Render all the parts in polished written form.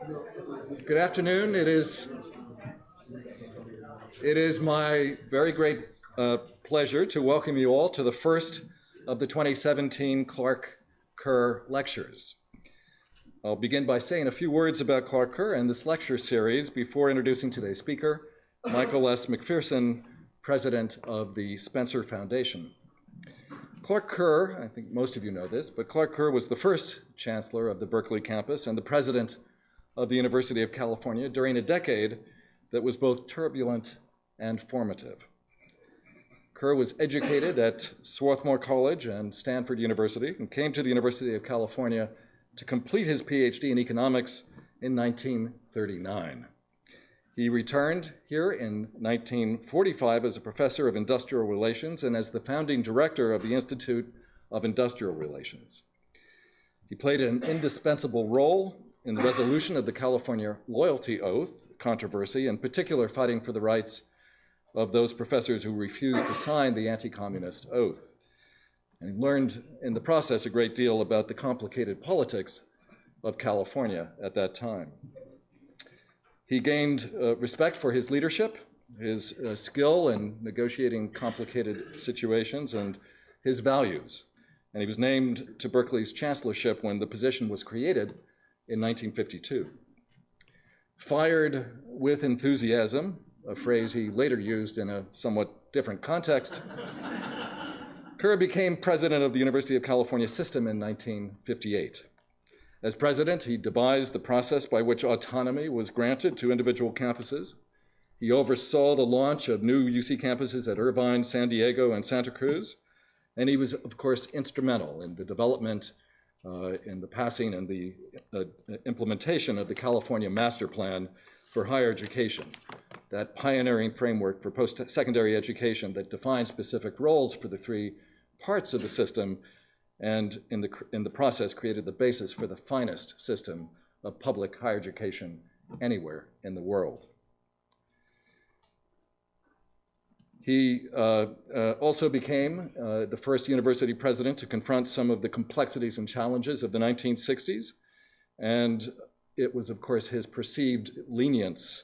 Good afternoon. It is my very great pleasure to welcome you all to the first of the 2017 Clark Kerr Lectures. I'll begin by saying a few words about Clark Kerr and this lecture series before introducing today's speaker, Michael S. McPherson, president of the Spencer Foundation. Clark Kerr, I think most of you know this, but Clark Kerr was the first chancellor of the Berkeley campus and the president of the University of California during a decade that was both turbulent and formative. Kerr was educated at Swarthmore College and Stanford University and came to the University of California to complete his PhD in economics in 1939. He returned here in 1945 as a professor of industrial relations and as the founding director of the Institute of Industrial Relations. He played an indispensable role in the resolution of the California loyalty oath controversy, in particular fighting for the rights of those professors who refused to sign the anti-communist oath. And he learned in the process a great deal about the complicated politics of California at that time. He gained respect for his leadership, his skill in negotiating complicated situations, and his values. And he was named to Berkeley's chancellorship when the position was created in 1952. Fired with enthusiasm, a phrase he later used in a somewhat different context, Kerr became president of the University of California system in 1958. As president, he devised the process by which autonomy was granted to individual campuses. He oversaw the launch of new UC campuses at Irvine, San Diego, and Santa Cruz. And he was, of course, instrumental in the development, in the passing and the implementation of the California Master Plan for Higher Education, that pioneering framework for post-secondary education that defines specific roles for the three parts of the system, and in the process created the basis for the finest system of public higher education anywhere in the world. He also became the first university president to confront some of the complexities and challenges of the 1960s, and it was, of course, his perceived lenience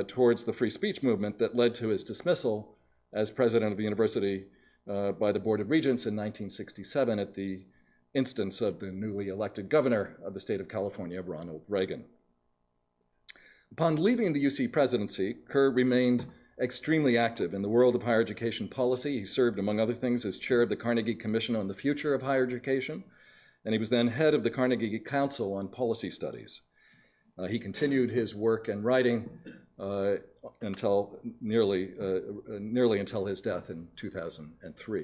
towards the free speech movement that led to his dismissal as president of the university by the Board of Regents in 1967 at the instance of the newly elected governor of the state of California, Ronald Reagan. Upon leaving the UC presidency, Kerr remained extremely active in the world of higher education policy. He served, among other things, as chair of the Carnegie Commission on the Future of Higher Education, and he was then head of the Carnegie Council on Policy Studies. He continued his work and writing until nearly until his death in 2003.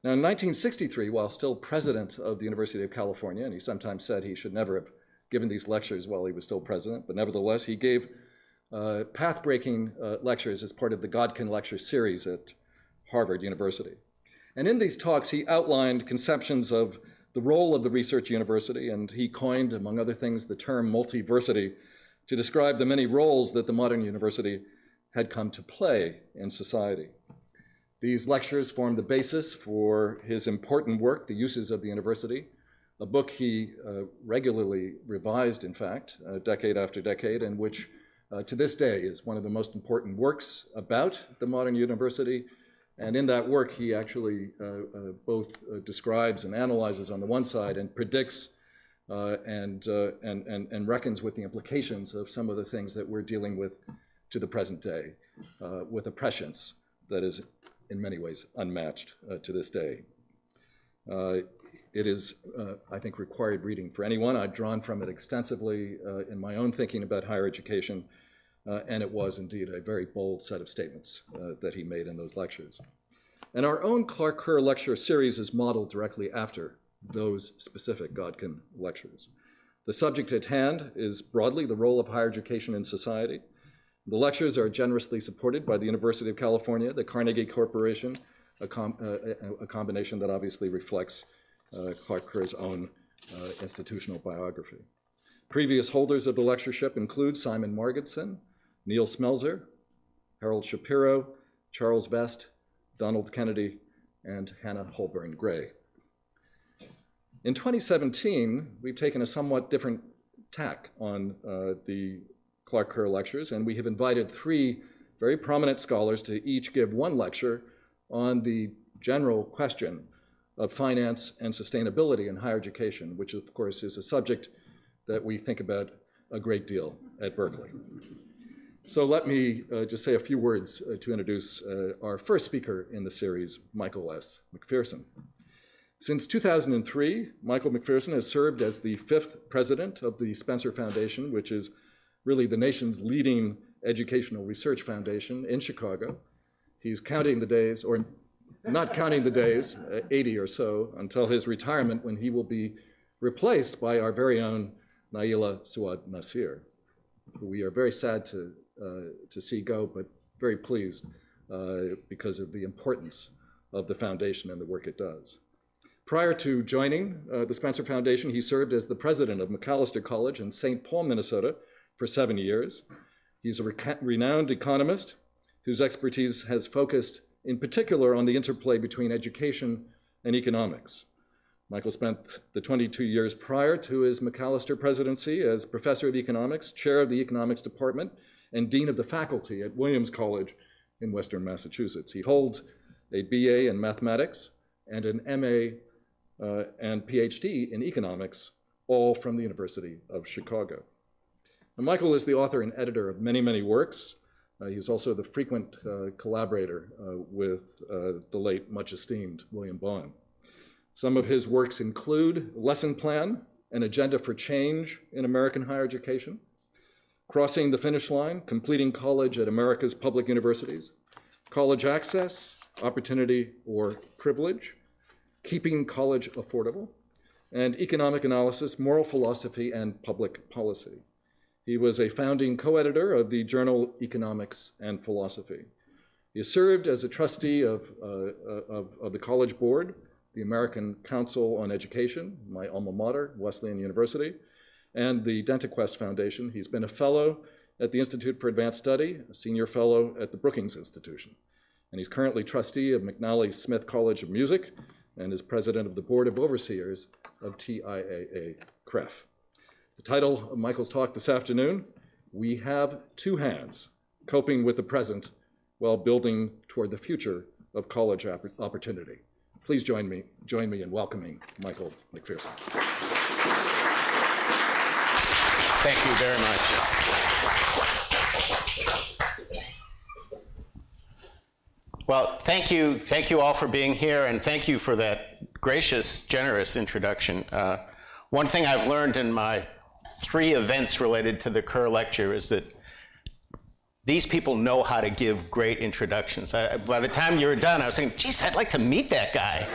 Now, in 1963, while still president of the University of California, and he sometimes said he should never have given these lectures while he was still president, but nevertheless, he gave path-breaking lectures as part of the Godkin Lecture Series at Harvard University. And in these talks, he outlined conceptions of the role of the research university, and he coined, among other things, the term multiversity to describe the many roles that the modern university had come to play in society. These lectures formed the basis for his important work, The Uses of the University, a book he regularly revised, in fact, decade after decade, and which to this day is one of the most important works about the modern university. And in that work, he actually both describes and analyzes on the one side and predicts and reckons with the implications of some of the things that we're dealing with to the present day, with a prescience that is in many ways unmatched to this day. It is, I think, required reading for anyone. I've drawn from it extensively in my own thinking about higher education, and it was indeed a very bold set of statements that he made in those lectures. And our own Clark Kerr lecture series is modeled directly after those specific Godkin lectures. The subject at hand is broadly the role of higher education in society. The lectures are generously supported by the University of California, the Carnegie Corporation, a combination that obviously reflects Clark Kerr's own institutional biography. Previous holders of the lectureship include Simon Margetson, Neil Smelzer, Harold Shapiro, Charles Vest, Donald Kennedy, and Hannah Holborn Gray. In 2017, we've taken a somewhat different tack on the Clark Kerr lectures, and we have invited 3 very prominent scholars to each give 1 lecture on the general question of finance and sustainability in higher education, which of course is a subject that we think about a great deal at Berkeley. So let me just say a few words to introduce our first speaker in the series, Michael S. McPherson. Since 2003, Michael McPherson has served as the 5th president of the Spencer Foundation, which is really the nation's leading educational research foundation in Chicago. He's counting the days, or not counting the days, 80 or so, until his retirement, when he will be replaced by our very own Naila Suad Nasir, who we are very sad to see go, but very pleased because of the importance of the foundation and the work it does. Prior to joining the Spencer Foundation, he served as the president of Macalester College in St. Paul, Minnesota for 7 years. He's a renowned economist whose expertise has focused in particular on the interplay between education and economics. Michael spent the 22 years prior to his Macalester presidency as professor of economics, chair of the economics department, and dean of the faculty at Williams College in Western Massachusetts. He holds a BA in mathematics and an MA and PhD in economics, all from the University of Chicago. And Michael is the author and editor of many, many works. He's also the frequent collaborator with the late, much esteemed William Bond. Some of his works include Lesson Plan, An Agenda for Change in American Higher Education, Crossing the Finish Line, Completing College at America's Public Universities, College Access, Opportunity or Privilege, Keeping College Affordable, and Economic Analysis, Moral Philosophy, and Public Policy. He was a founding co-editor of the journal Economics and Philosophy. He has served as a trustee of the College Board, the American Council on Education, my alma mater, Wesleyan University, and the DentaQuest Foundation. He's been a fellow at the Institute for Advanced Study, a senior fellow at the Brookings Institution. And he's currently trustee of McNally Smith College of Music and is president of the Board of Overseers of TIAA-CREF. The title of Michael's talk this afternoon, We Have Two Hands, Coping with the Present While Building Toward the Future of College Opportunity. Please join me in welcoming Michael McPherson. Thank you very much. Well, thank you all for being here, and thank you for that gracious, generous introduction. One thing I've learned in my 3 events related to the Kerr lecture is that these people know how to give great introductions. By the time you were done, I was thinking, geez, I'd like to meet that guy.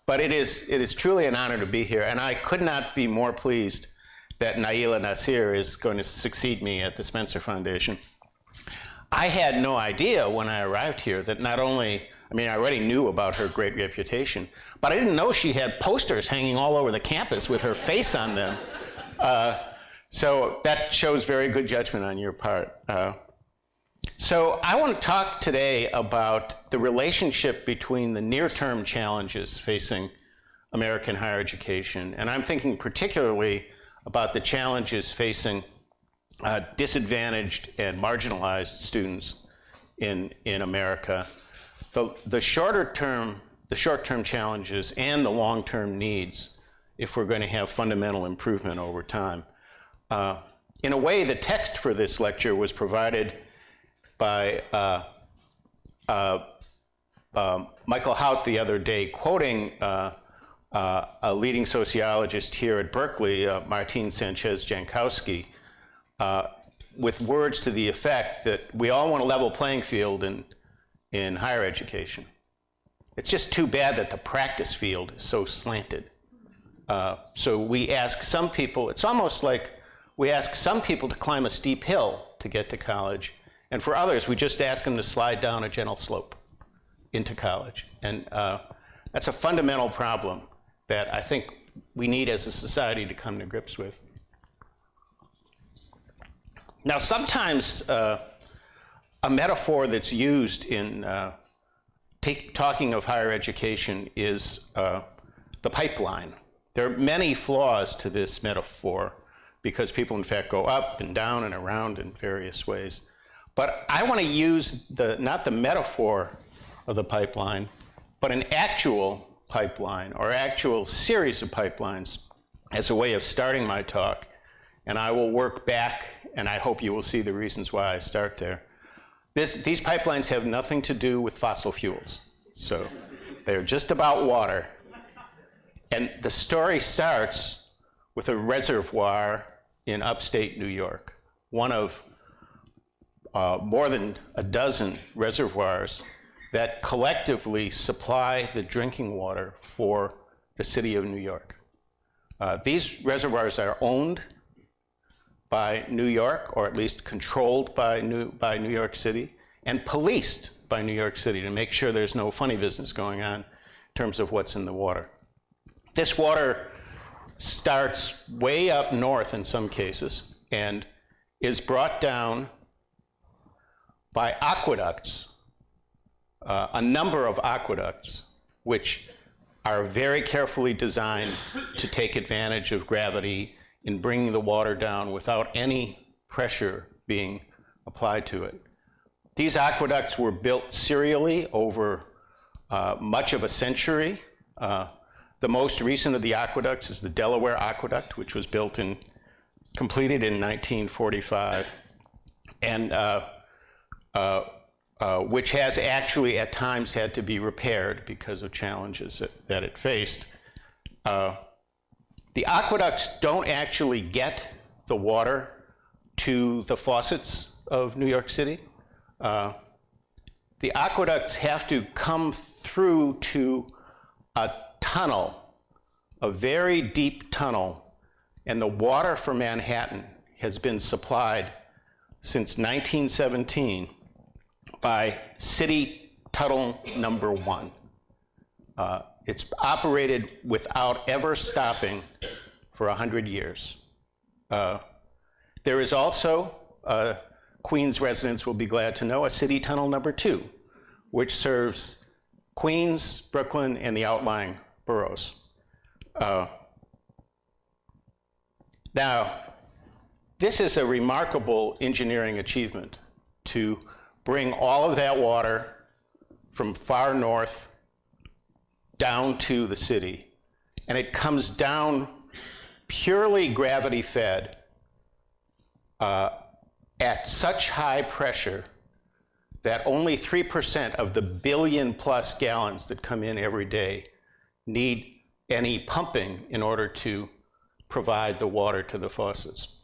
But it is truly an honor to be here, and I could not be more pleased that Naila Nasir is going to succeed me at the Spencer Foundation. I had no idea when I arrived here that not only, I already knew about her great reputation, but I didn't know she had posters hanging all over the campus with her face on them. So that shows very good judgment on your part. So I want to talk today about the relationship between the near-term challenges facing American higher education, and I'm thinking particularly about the challenges facing disadvantaged and marginalized students in America. The short-term challenges and the long-term needs if we're going to have fundamental improvement over time. In a way, the text for this lecture was provided by Michael Hout the other day, quoting a leading sociologist here at Berkeley, Martin Sanchez-Jankowski, with words to the effect that we all want a level playing field in higher education. It's just too bad that the practice field is so slanted. So we ask some people, it's almost like we ask some people to climb a steep hill to get to college, and for others, we just ask them to slide down a gentle slope into college. And that's a fundamental problem that I think we need as a society to come to grips with. Now, sometimes a metaphor that's used in talking of higher education is the pipeline There are many flaws to this metaphor because people in fact go up and down and around in various ways. But I want to use not the metaphor of the pipeline, but an actual pipeline or actual series of pipelines as a way of starting my talk. And I will work back, and I hope you will see the reasons why I start there. These pipelines have nothing to do with fossil fuels. So they're just about water. And the story starts with a reservoir in upstate New York, one of more than a dozen reservoirs that collectively supply the drinking water for the city of New York. These reservoirs are owned by New York, or at least controlled by New York City, and policed by New York City to make sure there's no funny business going on in terms of what's in the water. This water starts way up north in some cases and is brought down by aqueducts, a number of aqueducts, which are very carefully designed to take advantage of gravity in bringing the water down without any pressure being applied to it. These aqueducts were built serially over much of a century. The most recent of the aqueducts is the Delaware Aqueduct, which was completed in 1945, and which has actually at times had to be repaired because of challenges that it faced. The aqueducts don't actually get the water to the faucets of New York City. The aqueducts have to come through to a tunnel, a very deep tunnel, and the water for Manhattan has been supplied since 1917 by City Tunnel number 1. It's operated without ever stopping for 100 years. There is also, Queens residents will be glad to know, a City Tunnel number 2, which serves Queens, Brooklyn, and the outlying boroughs. Now, this is a remarkable engineering achievement to bring all of that water from far north down to the city. And it comes down purely gravity fed at such high pressure that only 3% of the billion-plus gallons that come in every day need any pumping in order to provide the water to the faucets.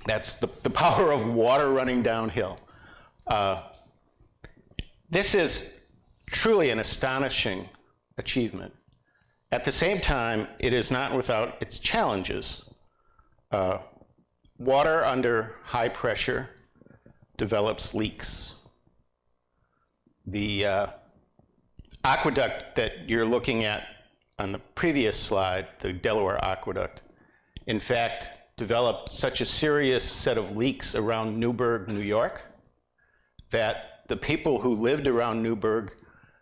That's the power of water running downhill. This is truly an astonishing achievement. At the same time, it is not without its challenges. Water under high pressure develops leaks. The aqueduct that you're looking at on the previous slide, the Delaware Aqueduct, in fact, developed such a serious set of leaks around Newburgh, New York, that the people who lived around Newburgh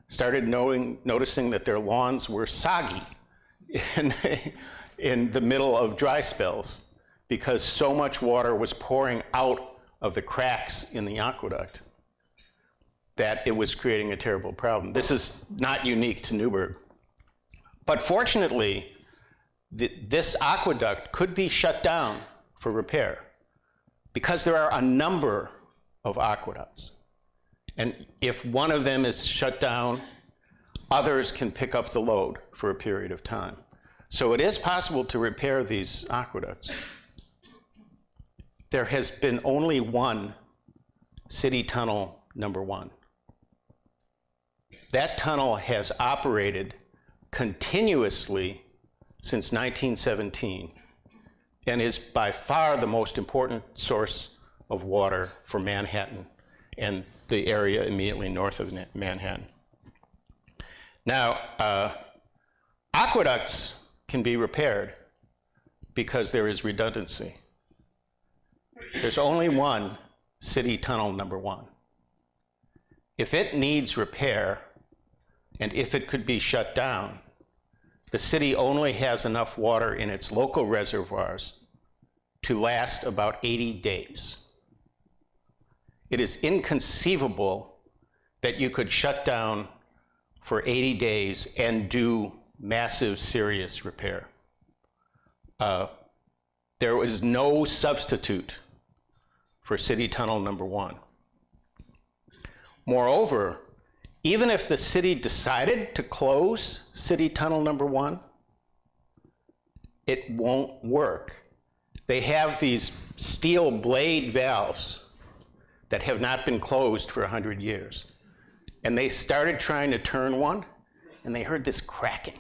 started noticing that their lawns were soggy in the middle of dry spells because so much water was pouring out of the cracks in the aqueduct that it was creating a terrible problem. This is not unique to Newburgh. But fortunately, this aqueduct could be shut down for repair because there are a number of aqueducts. And if one of them is shut down, others can pick up the load for a period of time. So it is possible to repair these aqueducts. There has been only one City Tunnel number 1. That tunnel has operated continuously since 1917 and is by far the most important source of water for Manhattan and the area immediately north of Manhattan. Now, aqueducts can be repaired because there is redundancy. There's only one City Tunnel number 1. If it needs repair, and if it could be shut down, the city only has enough water in its local reservoirs to last about 80 days. It is inconceivable that you could shut down for 80 days and do massive, serious repair. There was no substitute for City Tunnel number 1. Moreover, even if the city decided to close City Tunnel number 1, it won't work. They have these steel blade valves that have not been closed for 100 years. And they started trying to turn one, and they heard this cracking.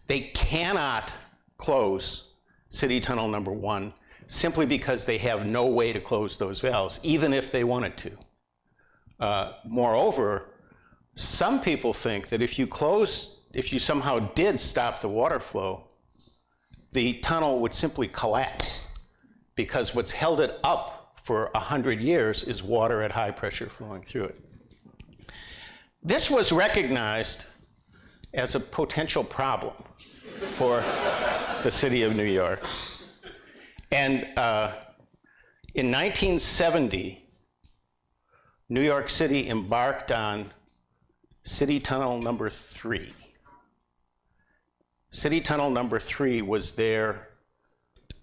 They cannot close City Tunnel number 1 simply because they have no way to close those valves, even if they wanted to. Moreover, some people think that if you somehow did stop the water flow, the tunnel would simply collapse, because what's held it up for 100 years is water at high pressure flowing through it. This was recognized as a potential problem for the city of New York. And in 1970, New York City embarked on City Tunnel number 3. City Tunnel number 3 was there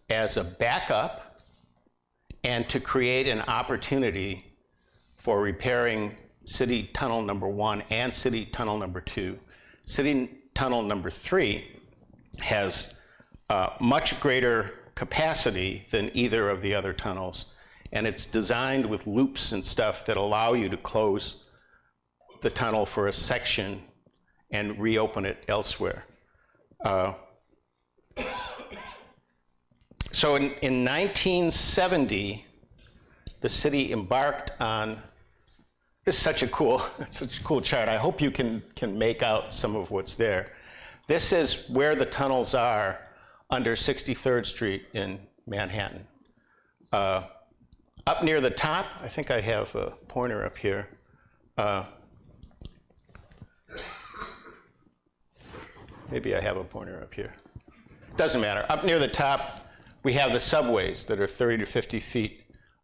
as a backup and to create an opportunity for repairing City Tunnel number 1 and City Tunnel number 2. City Tunnel number 3 has much greater capacity than either of the other tunnels, and it's designed with loops and stuff that allow you to close the tunnel for a section and reopen it elsewhere. So in 1970, the city embarked on, this is such a cool chart. I hope you can make out some of what's there. This is where the tunnels are under 63rd Street in Manhattan. Up near the top, I think I have a pointer up here. Maybe I have a pointer up here. Doesn't matter. Up near the top, we have the subways that are 30 to 50 feet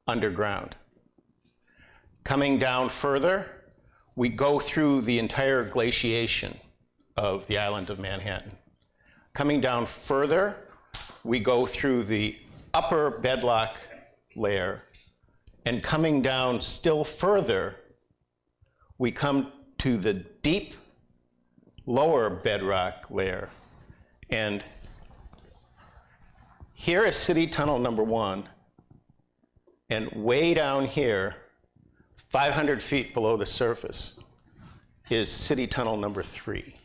underground. Coming down further, we go through the entire glaciation of the island of Manhattan. Coming down further, we go through the upper bedrock layer, and coming down still further, we come to the deep lower bedrock layer. And here is City Tunnel number 1, and way down here, 500 feet below the surface, is City Tunnel number 3.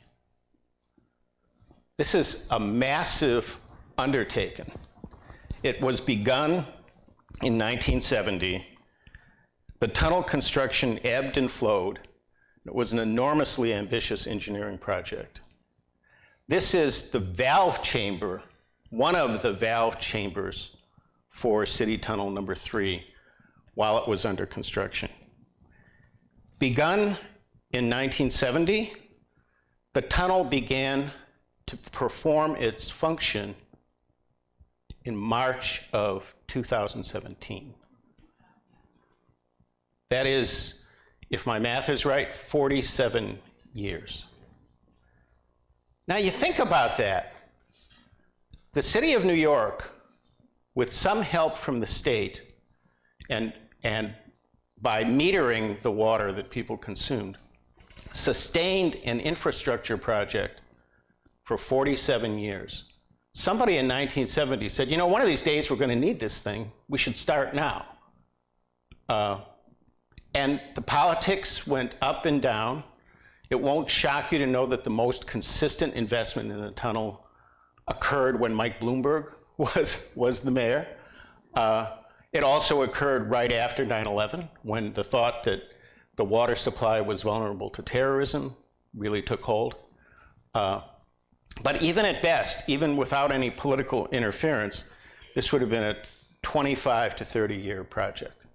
This is a massive undertaking. It was begun in 1970. The tunnel construction ebbed and flowed. It was an enormously ambitious engineering project. This is the valve chamber, one of the valve chambers for City Tunnel number 3 while it was under construction. Begun in 1970, the tunnel began to perform its function in March of 2017. That is, if my math is right, 47 years. Now you think about that. The city of New York, with some help from the state and by metering the water that people consumed, sustained an infrastructure project for 47 years. Somebody in 1970 said, you know, one of these days we're going to need this thing. We should start now. And the politics went up and down. It won't shock you to know that the most consistent investment in the tunnel occurred when Mike Bloomberg was the mayor. It also occurred right after 9/11, when the thought that the water supply was vulnerable to terrorism really took hold. But even at best, even without any political interference, this would have been a 25 to 30-year project.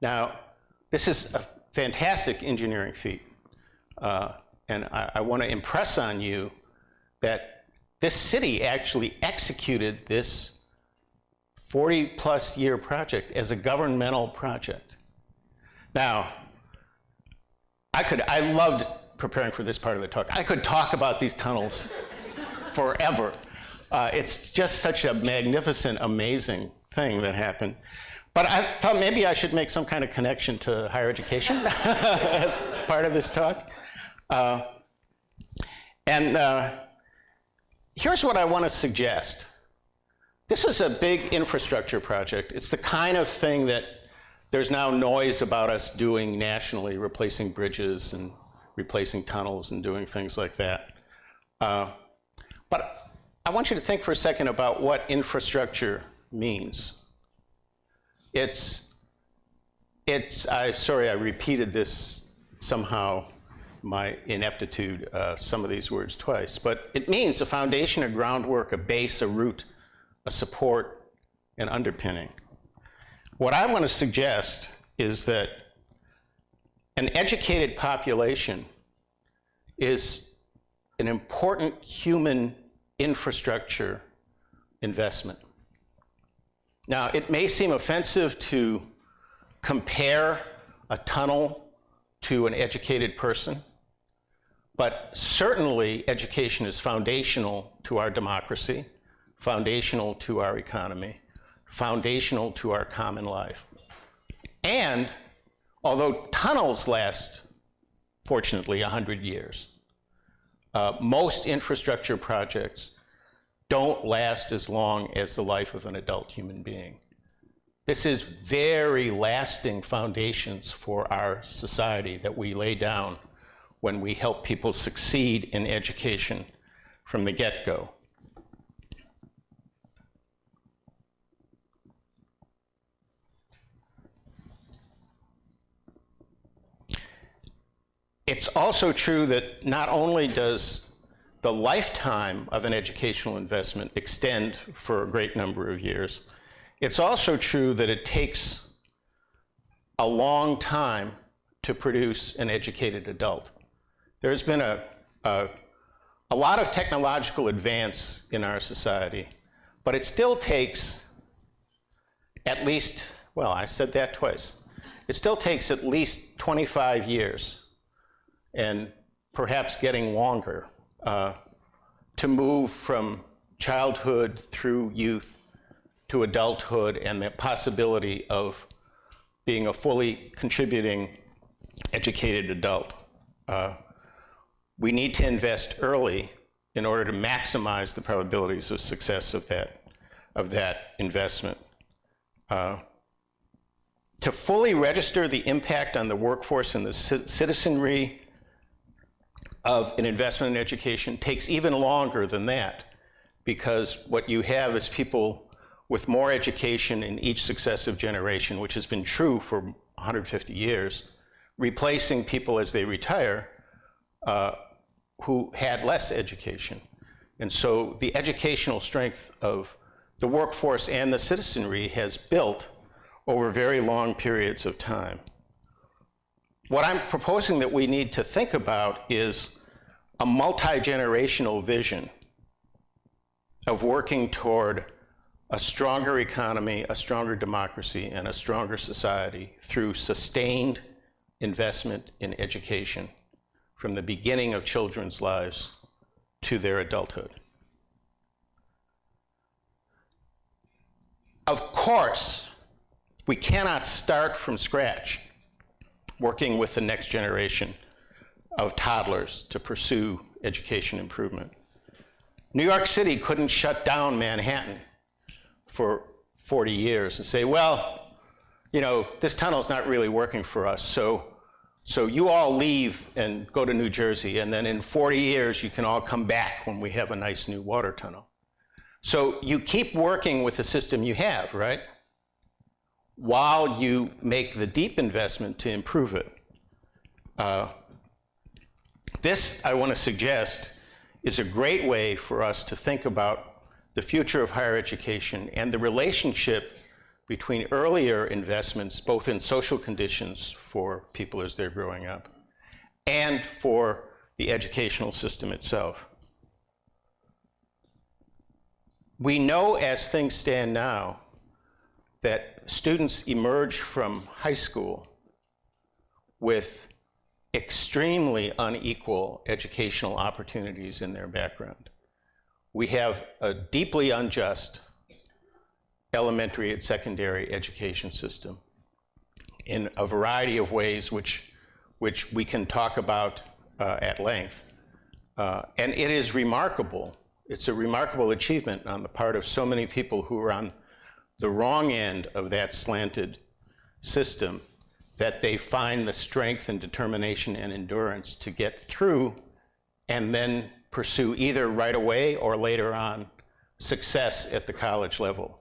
Now, this is a fantastic engineering feat. And I want to impress on you that this city actually executed this 40-plus year project as a governmental project. Now, I loved preparing for this part of the talk. I could talk about these tunnels forever. It's just such a magnificent, amazing thing that happened. But I thought maybe I should make some kind of connection to higher education as part of this talk. Here's what I want to suggest. This is a big infrastructure project. It's the kind of thing that there's now noise about us doing nationally, replacing bridges and replacing tunnels and doing things like that. But I want you to think for a second about what infrastructure means. Sorry, I repeated this somehow, my ineptitude, some of these words twice, but it means a foundation, a groundwork, a base, a root, a support, and underpinning. What I want to suggest is that an educated population is an important human infrastructure investment. Now, it may seem offensive to compare a tunnel to an educated person, but certainly education is foundational to our democracy, foundational to our economy, foundational to our common life. And although tunnels last, fortunately, 100 years, most infrastructure projects don't last as long as the life of an adult human being. This is very lasting foundations for our society that we lay down when we help people succeed in education from the get-go. It's also true that not only does the lifetime of an educational investment extend for a great number of years, it's also true that it takes a long time to produce an educated adult. There's been a lot of technological advance in our society, but it still takes at least, well, I said that twice. It still takes at least 25 years, and perhaps getting longer, to move from childhood through youth to adulthood and the possibility of being a fully contributing, educated adult. We need to invest early in order to maximize the probabilities of success of that investment. To fully register the impact on the workforce and the citizenry of an investment in education takes even longer than that, because what you have is people with more education in each successive generation, which has been true for 150 years, replacing people as they retire who had less education. And so the educational strength of the workforce and the citizenry has built over very long periods of time. What I'm proposing that we need to think about is a multi-generational vision of working toward a stronger economy, a stronger democracy, and a stronger society through sustained investment in education from the beginning of children's lives to their adulthood. Of course, we cannot start from scratch working with the next generation of toddlers to pursue education improvement. New York City couldn't shut down Manhattan for 40 years and say, well, you know, this tunnel's not really working for us, so you all leave and go to New Jersey, and then in 40 years you can all come back when we have a nice new water tunnel. So you keep working with the system you have, right? While you make the deep investment to improve it. This, I want to suggest, is a great way for us to think about the future of higher education and the relationship between earlier investments, both in social conditions for people as they're growing up, and for the educational system itself. We know as things stand now that students emerge from high school with extremely unequal educational opportunities in their background. We have a deeply unjust elementary and secondary education system in a variety of ways which we can talk about at length. And it is remarkable. It's a remarkable achievement on the part of so many people who are on the wrong end of that slanted system that they find the strength and determination and endurance to get through and then pursue either right away or later on success at the college level,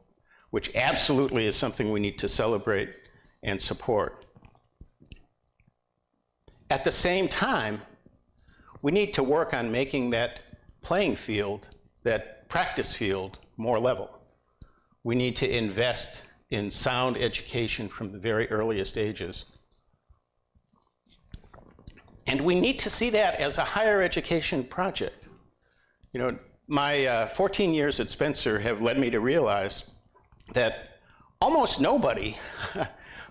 which absolutely is something we need to celebrate and support. At the same time, we need to work on making that playing field, that practice field, more level. We need to invest in sound education from the very earliest ages. And we need to see that as a higher education project. You know, my 14 years at Spencer have led me to realize that almost nobody,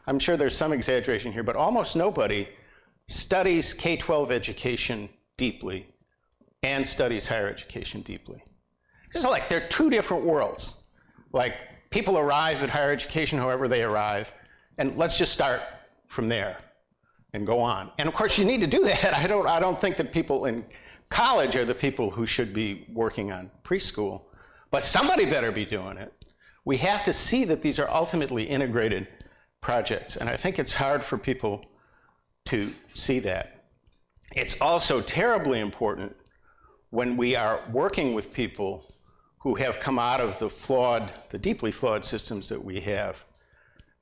I'm sure there's some exaggeration here, but almost nobody studies K-12 education deeply and studies higher education deeply. It's like they're two different worlds. Like, people arrive at higher education however they arrive, and let's just start from there and go on. And of course, you need to do that. I don't think that people in college are the people who should be working on preschool, but somebody better be doing it. We have to see that these are ultimately integrated projects, and I think it's hard for people to see that. It's also terribly important when we are working with people who have come out of the deeply flawed systems that we have,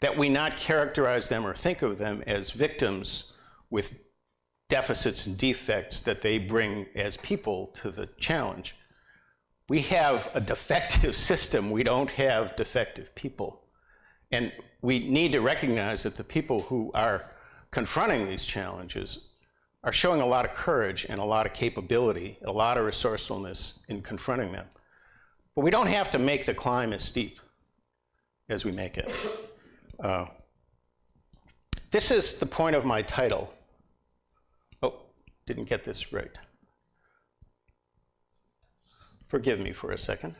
that we not characterize them or think of them as victims with deficits and defects that they bring as people to the challenge. We have a defective system. We don't have defective people. And we need to recognize that the people who are confronting these challenges are showing a lot of courage and a lot of capability, a lot of resourcefulness in confronting them. But we don't have to make the climb as steep as we make it. This is the point of my title. Oh, didn't get this right. Forgive me for a second.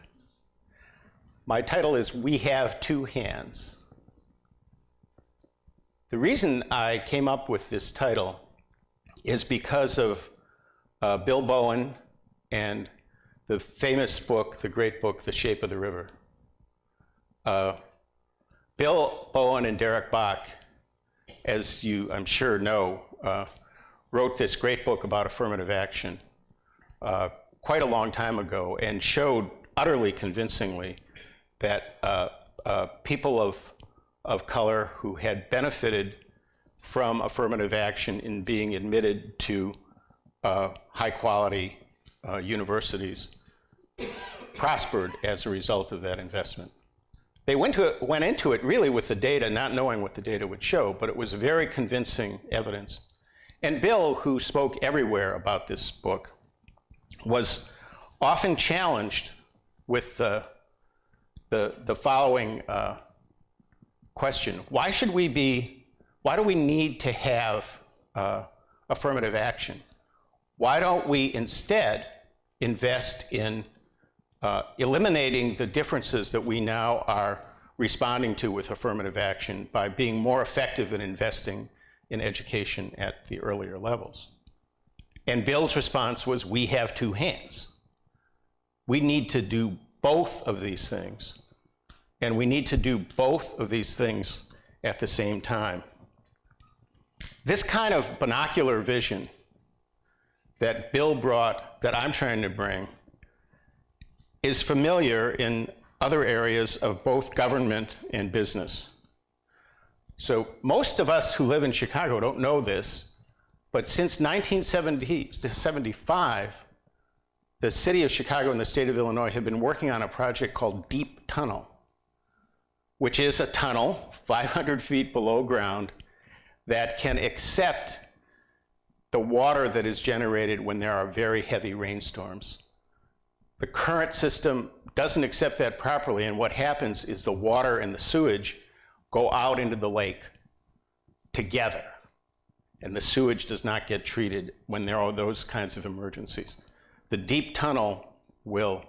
My title is We Have Two Hands. The reason I came up with this title is because of Bill Bowen and the famous book, the great book, The Shape of the River. Bill Bowen and Derek Bach, as you, I'm sure, know, wrote this great book about affirmative action quite a long time ago and showed utterly convincingly that people of color who had benefited from affirmative action in being admitted to high-quality universities prospered as a result of that investment. They went into it really with the data, not knowing what the data would show, but it was very convincing evidence. And Bill, who spoke everywhere about this book, was often challenged with the following question: why do we need to have affirmative action? Why don't we instead invest in eliminating the differences that we now are responding to with affirmative action by being more effective in investing in education at the earlier levels? And Bill's response was, we have two hands. We need to do both of these things. And we need to do both of these things at the same time. This kind of binocular vision that Bill brought, that I'm trying to bring, is familiar in other areas of both government and business. So most of us who live in Chicago don't know this, but since 1975, the city of Chicago and the state of Illinois have been working on a project called Deep Tunnel, which is a tunnel 500 feet below ground that can accept the water that is generated when there are very heavy rainstorms. The current system doesn't accept that properly, and what happens is the water and the sewage go out into the lake together, and the sewage does not get treated when there are those kinds of emergencies. The deep tunnel will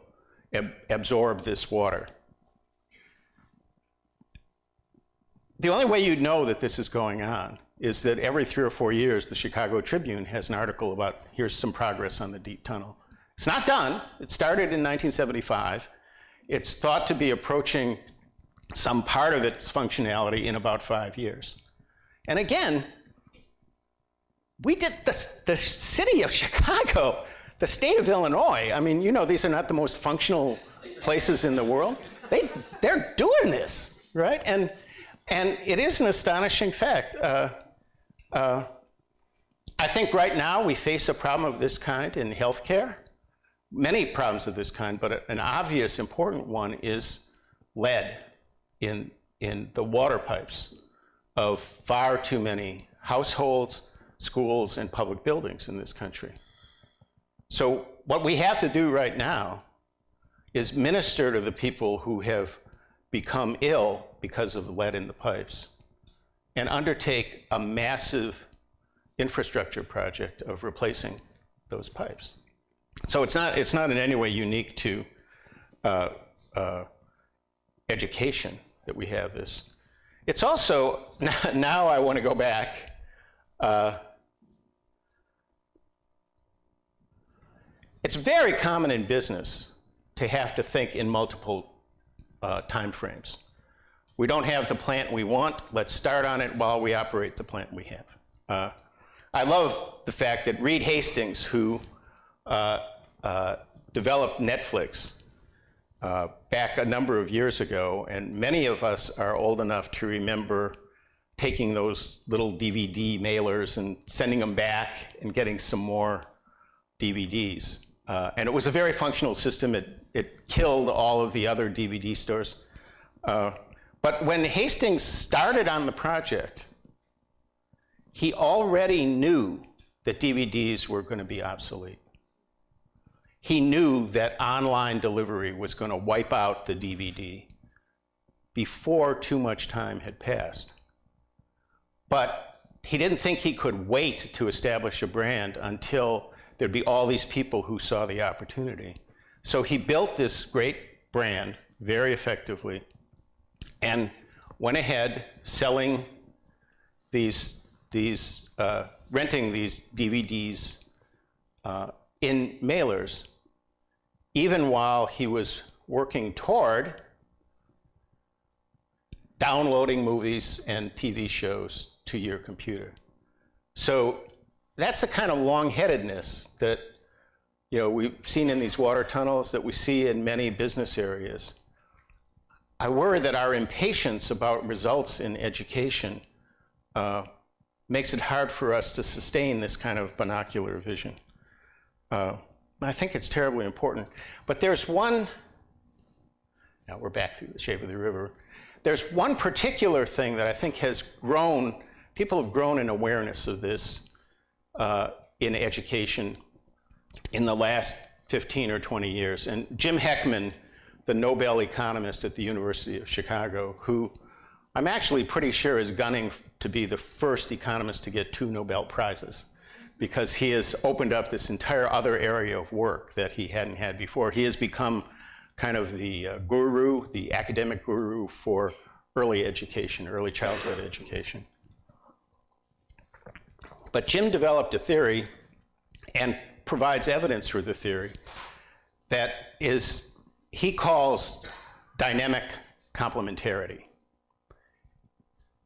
absorb this water. The only way you'd know that this is going on is that every 3 or 4 years, the Chicago Tribune has an article about, here's some progress on the deep tunnel. It's not done. It started in 1975. It's thought to be approaching some part of its functionality in about 5 years. And again, we did the city of Chicago, the state of Illinois. I mean, you know, these are not the most functional places in the world. They're doing this, right? And it is an astonishing fact. I think right now we face a problem of this kind in healthcare. Many problems of this kind, but an obvious important one is lead in the water pipes of far too many households, schools, and public buildings in this country. So what we have to do right now is minister to the people who have become ill because of lead in the pipes and undertake a massive infrastructure project of replacing those pipes. So it's not in any way unique to education that we have this. It's also, now I want to go back, it's very common in business to have to think in multiple time frames. We don't have the plant we want, let's start on it while we operate the plant we have. I love the fact that Reed Hastings, who developed Netflix back a number of years ago, and many of us are old enough to remember taking those little DVD mailers and sending them back and getting some more DVDs. And it was a very functional system. It killed all of the other DVD stores. But when Hastings started on the project, he already knew that DVDs were going to be obsolete. He knew that online delivery was going to wipe out the DVD before too much time had passed. But he didn't think he could wait to establish a brand until there'd be all these people who saw the opportunity. So he built this great brand very effectively and went ahead selling renting these DVDs in mailers, even while he was working toward downloading movies and TV shows to your computer. So that's the kind of long-headedness that, you know, we've seen in these water tunnels, that we see in many business areas. I worry that our impatience about results in education makes it hard for us to sustain this kind of binocular vision. I think it's terribly important. But there's one, now we're back through the shape of the river. There's one particular thing that I think has grown, people have grown in awareness of this in education in the last 15 or 20 years. And Jim Heckman, the Nobel economist at the University of Chicago, who I'm actually pretty sure is gunning to be the first economist to get 2 Nobel Prizes, because he has opened up this entire other area of work that he hadn't had before. He has become kind of the guru, the academic guru for early education, early childhood education. But Jim developed a theory and provides evidence for the theory that is, he calls dynamic complementarity.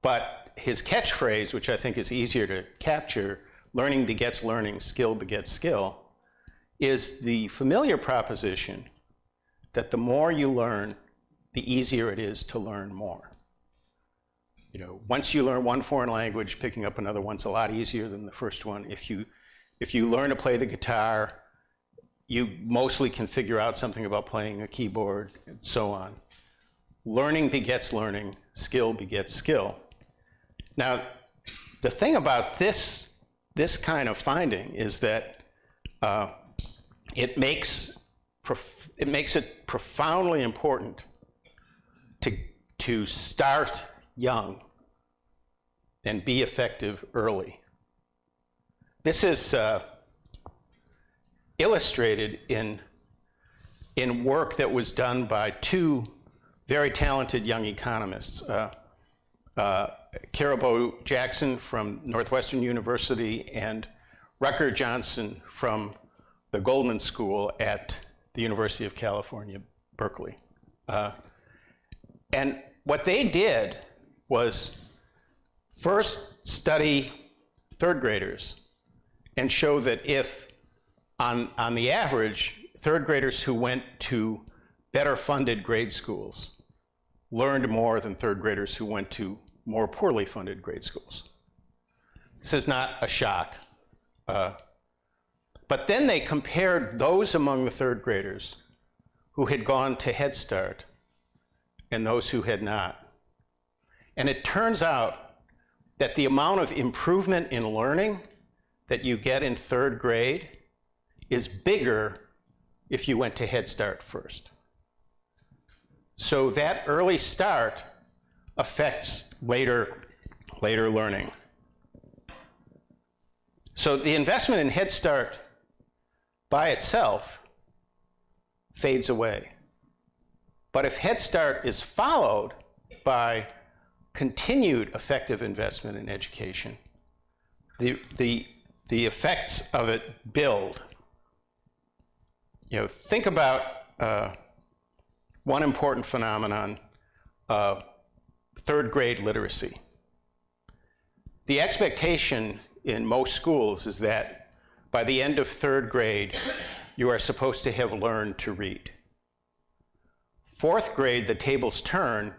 But his catchphrase, which I think is easier to capture, learning begets learning, skill begets skill, is the familiar proposition that the more you learn, the easier it is to learn more. You know, once you learn one foreign language, picking up another one's a lot easier than the first one. If you learn to play the guitar, you mostly can figure out something about playing a keyboard, and so on. Learning begets learning, skill begets skill. Now, the thing about this this kind of finding is that it makes it profoundly important to start young and be effective early. This is illustrated in work that was done by two very talented young economists, Kerr Jackson from Northwestern University and Rucker Johnson from the Goldman School at the University of California, Berkeley. And what they did was first study third graders and show that if, on the average, third graders who went to better funded grade schools learned more than third graders who went to more poorly funded grade schools. This is not a shock. But then they compared those among the third graders who had gone to Headstart and those who had not. And it turns out that the amount of improvement in learning that you get in third grade is bigger if you went to Headstart first. So that early start affects later learning. So the investment in Headstart by itself fades away. But if Headstart is followed by continued effective investment in education, the effects of it build. Think about one important phenomenon, third grade literacy. The expectation in most schools is that by the end of third grade, you are supposed to have learned to read. Fourth grade, the tables turn,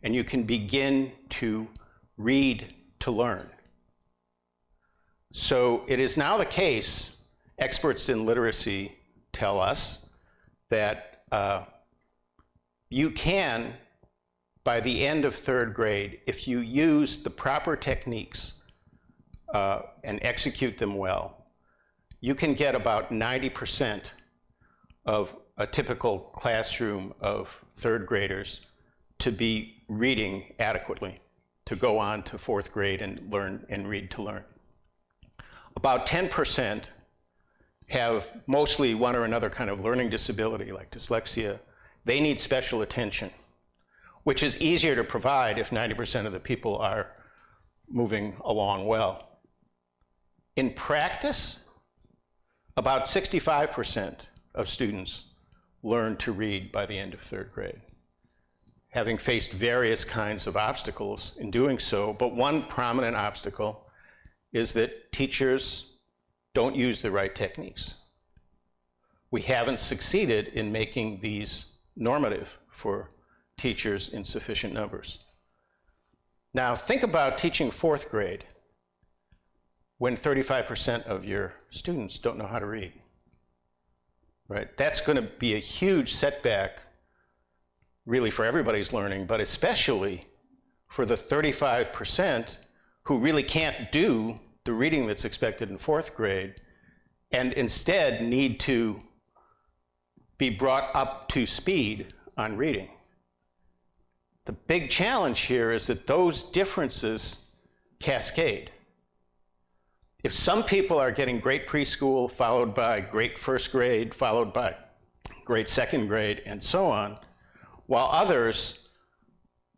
and you can begin to read to learn. So it is now the case, experts in literacy tell us, that you can, by the end of third grade, if you use the proper techniques and execute them well, you can get about 90% of a typical classroom of third graders to be reading adequately, to go on to fourth grade and learn and read to learn. About 10% have mostly one or another kind of learning disability like dyslexia. They need special attention, which is easier to provide if 90% of the people are moving along well. In practice, about 65% of students learn to read by the end of third grade, having faced various kinds of obstacles in doing so. But one prominent obstacle is that teachers don't use the right techniques. We haven't succeeded in making these normative for teachers in sufficient numbers. Now think about teaching fourth grade when 35% of your students don't know how to read, right? That's going to be a huge setback really for everybody's learning, but especially for the 35% who really can't do the reading that's expected in fourth grade and instead need to be brought up to speed on reading. The big challenge here is that those differences cascade. If some people are getting great preschool, followed by great first grade, followed by great second grade, and so on, while others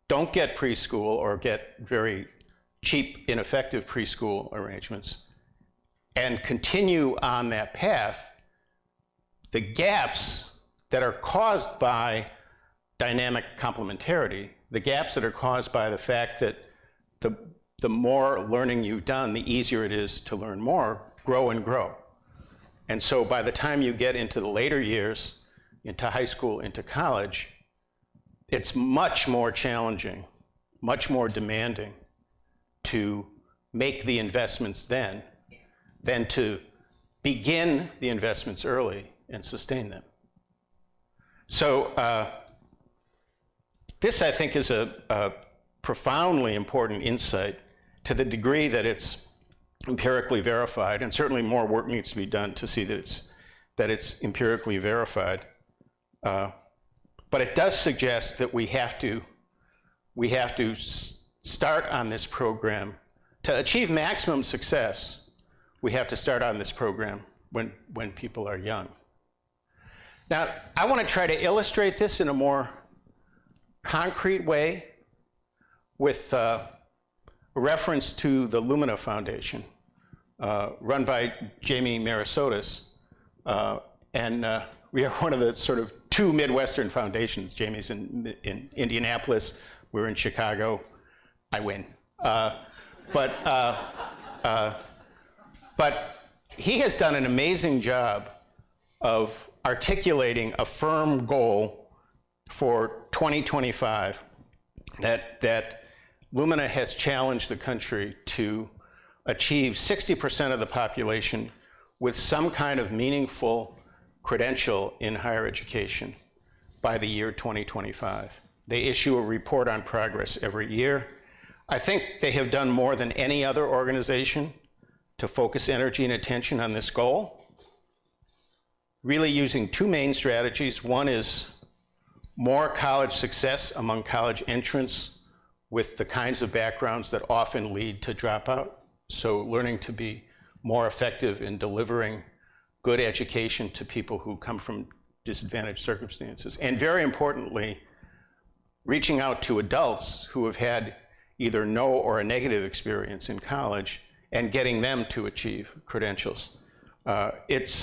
don't get preschool or get very cheap, ineffective preschool arrangements and continue on that path, the gaps that are caused by dynamic complementarity, the gaps that are caused by the fact that the more learning you've done, the easier it is to learn more, grow and grow. And so by the time you get into the later years, into high school, into college, it's much more challenging, much more demanding to make the investments then than to begin the investments early and sustain them. So this, I think, is a profoundly important insight to the degree that it's empirically verified, and certainly more work needs to be done to see that it's empirically verified. But it does suggest that we have to start on this program. To achieve maximum success, we have to start on this program when people are young. Now, I want to try to illustrate this in a more concrete way with a reference to the Lumina Foundation, run by Jamie Marasotis. We are one of the sort of two Midwestern foundations. Jamie's in Indianapolis, we're in Chicago. I win. But he has done an amazing job of articulating a firm goal for 2025 that Lumina has challenged the country to achieve 60% of the population with some kind of meaningful credential in higher education by the year 2025. They issue a report on progress every year. I think they have done more than any other organization to focus energy and attention on this goal, really using two main strategies. One is more college success among college entrants with the kinds of backgrounds that often lead to dropout. So learning to be more effective in delivering good education to people who come from disadvantaged circumstances. And very importantly, reaching out to adults who have had either no or a negative experience in college and getting them to achieve credentials. They've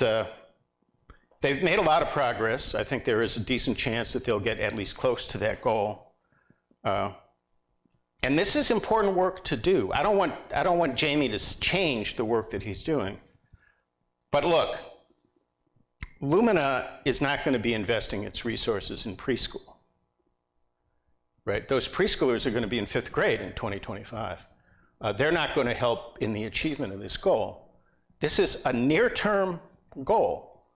made a lot of progress. I think there is a decent chance that they'll get at least close to that goal. And this is important work to do. I don't want Jamie to change the work that he's doing. But look, Lumina is not going to be investing its resources in preschool. Right? Those preschoolers are going to be in 5th grade in 2025. They're not going to help in the achievement of this goal. This is a near-term goal.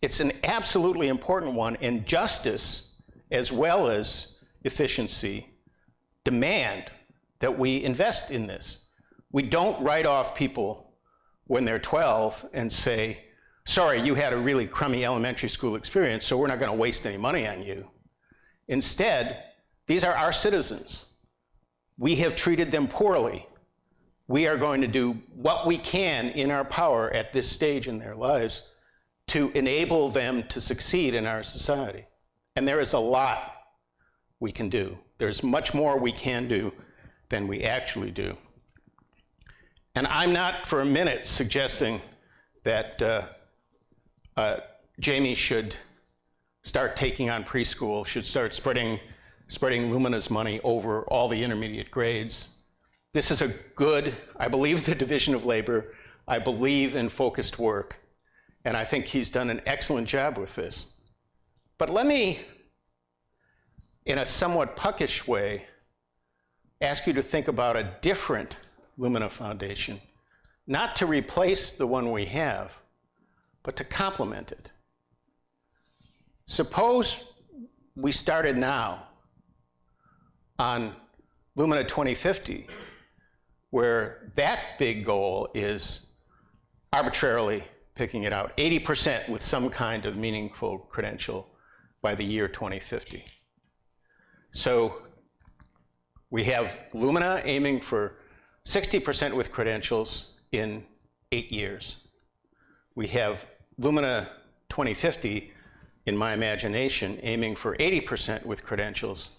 It's an absolutely important one, and justice, as well as efficiency, demand that we invest in this. We don't write off people when they're 12 and say, sorry, you had a really crummy elementary school experience, so we're not going to waste any money on you. Instead, these are our citizens. We have treated them poorly. We are going to do what we can in our power at this stage in their lives to enable them to succeed in our society. And there is a lot we can do. There's much more we can do than we actually do. And I'm not for a minute suggesting that Jamie should start taking on preschool, should start spreading Lumina's money over all the intermediate grades. This is a good, I believe in the division of labor, I believe in focused work, and I think he's done an excellent job with this. But let me, in a somewhat puckish way, ask you to think about a different Lumina Foundation, not to replace the one we have, but to complement it. Suppose we started now on Lumina 2050, where that big goal is arbitrarily picking it out, 80% with some kind of meaningful credential by the year 2050. So we have Lumina aiming for 60% with credentials in 8 years. We have Lumina 2050, in my imagination, aiming for 80% with credentials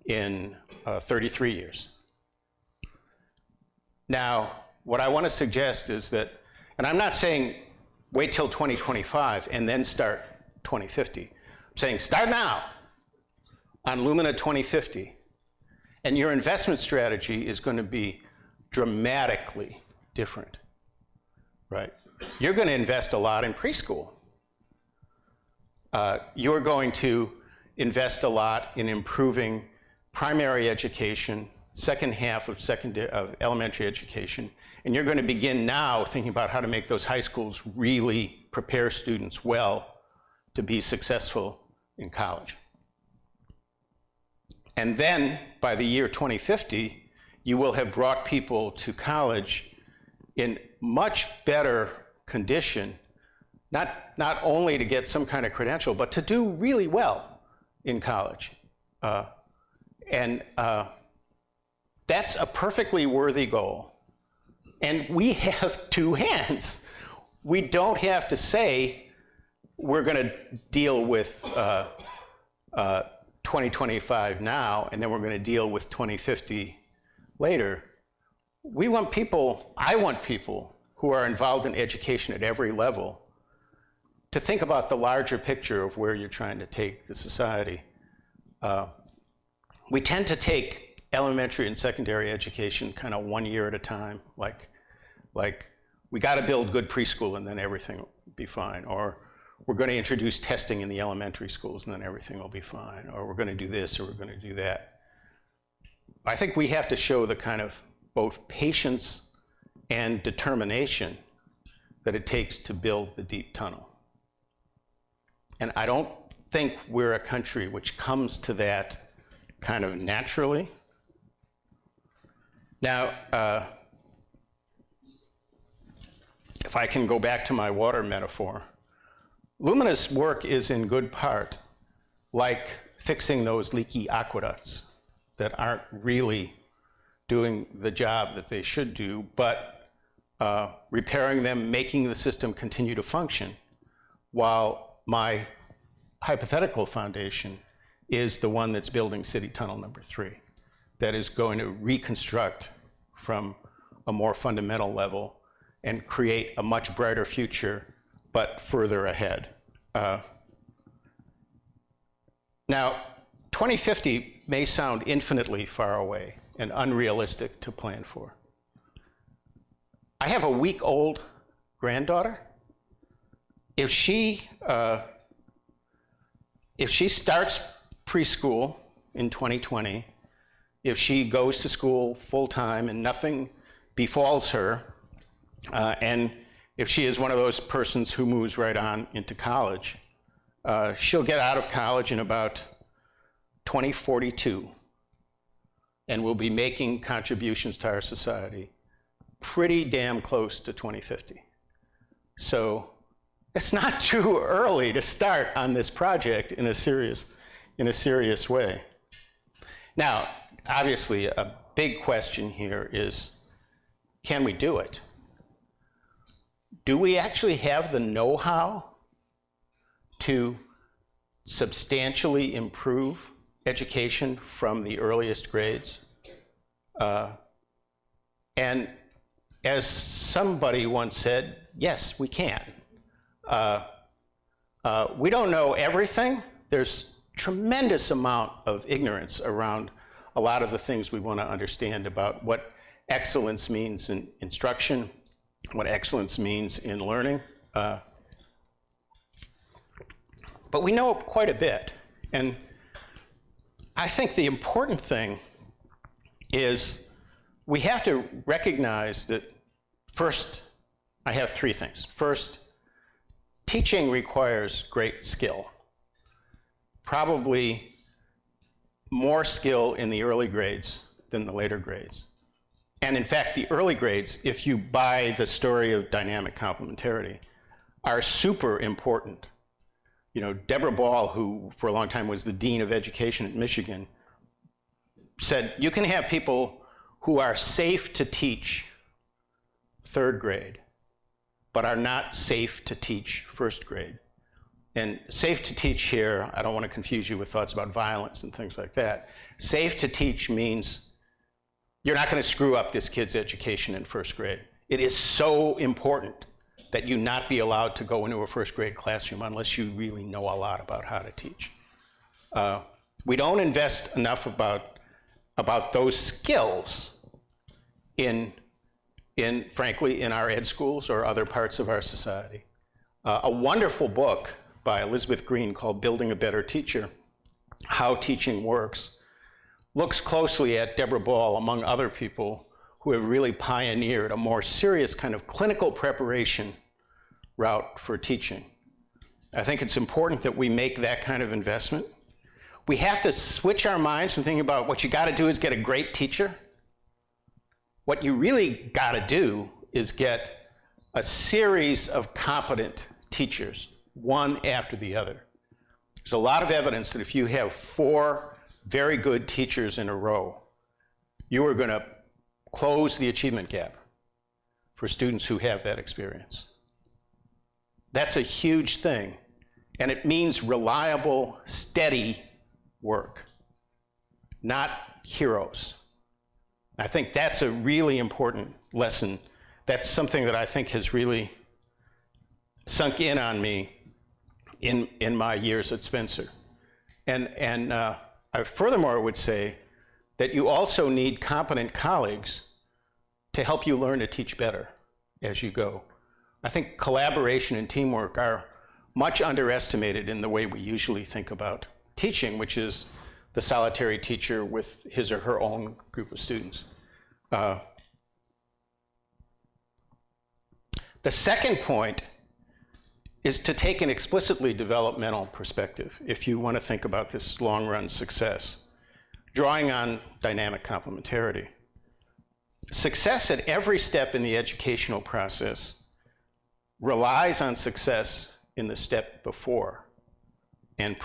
in 33 years. Now, what I want to suggest is that, and I'm not saying wait till 2025 and then start 2050. I'm saying start now on Lumina 2050, and your investment strategy is going to be dramatically different, right? You're going to invest a lot in preschool. You're going to invest a lot in improving primary education, second half of elementary education, and you're going to begin now thinking about how to make those high schools really prepare students well to be successful in college. And then by the year 2050, you will have brought people to college in much better condition, not only to get some kind of credential, but to do really well in college. That's a perfectly worthy goal. And we have two hands. We don't have to say we're going to deal with 2025 now, and then we're going to deal with 2050 later. We want people, I want people who are involved in education at every level to think about the larger picture of where you're trying to take the society. We tend to take elementary and secondary education kind of 1 year at a time, like we got to build good preschool and then everything will be fine, or we're going to introduce testing in the elementary schools and then everything will be fine, or we're going to do this or we're going to do that. I think we have to show the kind of both patience and determination that it takes to build the deep tunnel. And I don't think we're a country which comes to that kind of naturally. Now, if I can go back to my water metaphor, Lumina's work is in good part like fixing those leaky aqueducts that aren't really doing the job that they should do, but repairing them, making the system continue to function, while my hypothetical foundation is the one that's building City Tunnel number 3, that is going to reconstruct from a more fundamental level and create a much brighter future, but further ahead. Now, 2050 may sound infinitely far away and unrealistic to plan for. I have a week-old granddaughter. If she starts preschool in 2020, if she goes to school full-time and nothing befalls her, and if she is one of those persons who moves right on into college, she'll get out of college in about 2042 and will be making contributions to our society pretty damn close to 2050. So it's not too early to start on this project in a serious way. Now, obviously, a big question here is, can we do it? Do we actually have the know-how to substantially improve education from the earliest grades? And as somebody once said, yes, we can. We don't know everything. There's tremendous amount of ignorance around a lot of the things we want to understand about what excellence means in instruction, what excellence means in learning. But we know quite a bit. And I think the important thing is we have to recognize that, first, I have 3 things. First, teaching requires great skill. Probably more skill in the early grades than the later grades. And in fact, the early grades, if you buy the story of dynamic complementarity, are super important. You know, Deborah Ball, who for a long time was the dean of education at Michigan, said you can have people who are safe to teach 3rd grade, but are not safe to teach 1st grade. And safe to teach here, I don't want to confuse you with thoughts about violence and things like that. Safe to teach means you're not going to screw up this kid's education in 1st grade. It is so important that you not be allowed to go into a 1st grade classroom unless you really know a lot about how to teach. We don't invest enough about those skills frankly, in our ed schools or other parts of our society. A wonderful book by Elizabeth Green called Building a Better Teacher, How Teaching Works, looks closely at Deborah Ball, among other people, who have really pioneered a more serious kind of clinical preparation route for teaching. I think it's important that we make that kind of investment. We have to switch our minds from thinking about what you got to do is get a great teacher. What you really got to do is get a series of competent teachers, one after the other. There's a lot of evidence that if you have 4 very good teachers in a row, you are going to close the achievement gap for students who have that experience. That's a huge thing, and it means reliable, steady work, not heroes. I think that's a really important lesson. That's something that I think has really sunk in on me in my years at Spencer. And I furthermore would say that you also need competent colleagues to help you learn to teach better as you go. I think collaboration and teamwork are much underestimated in the way we usually think about teaching, which is the solitary teacher with his or her own group of students. The second point is to take an explicitly developmental perspective if you want to think about this long-run success, drawing on dynamic complementarity. Success at every step in the educational process relies on success in the step before and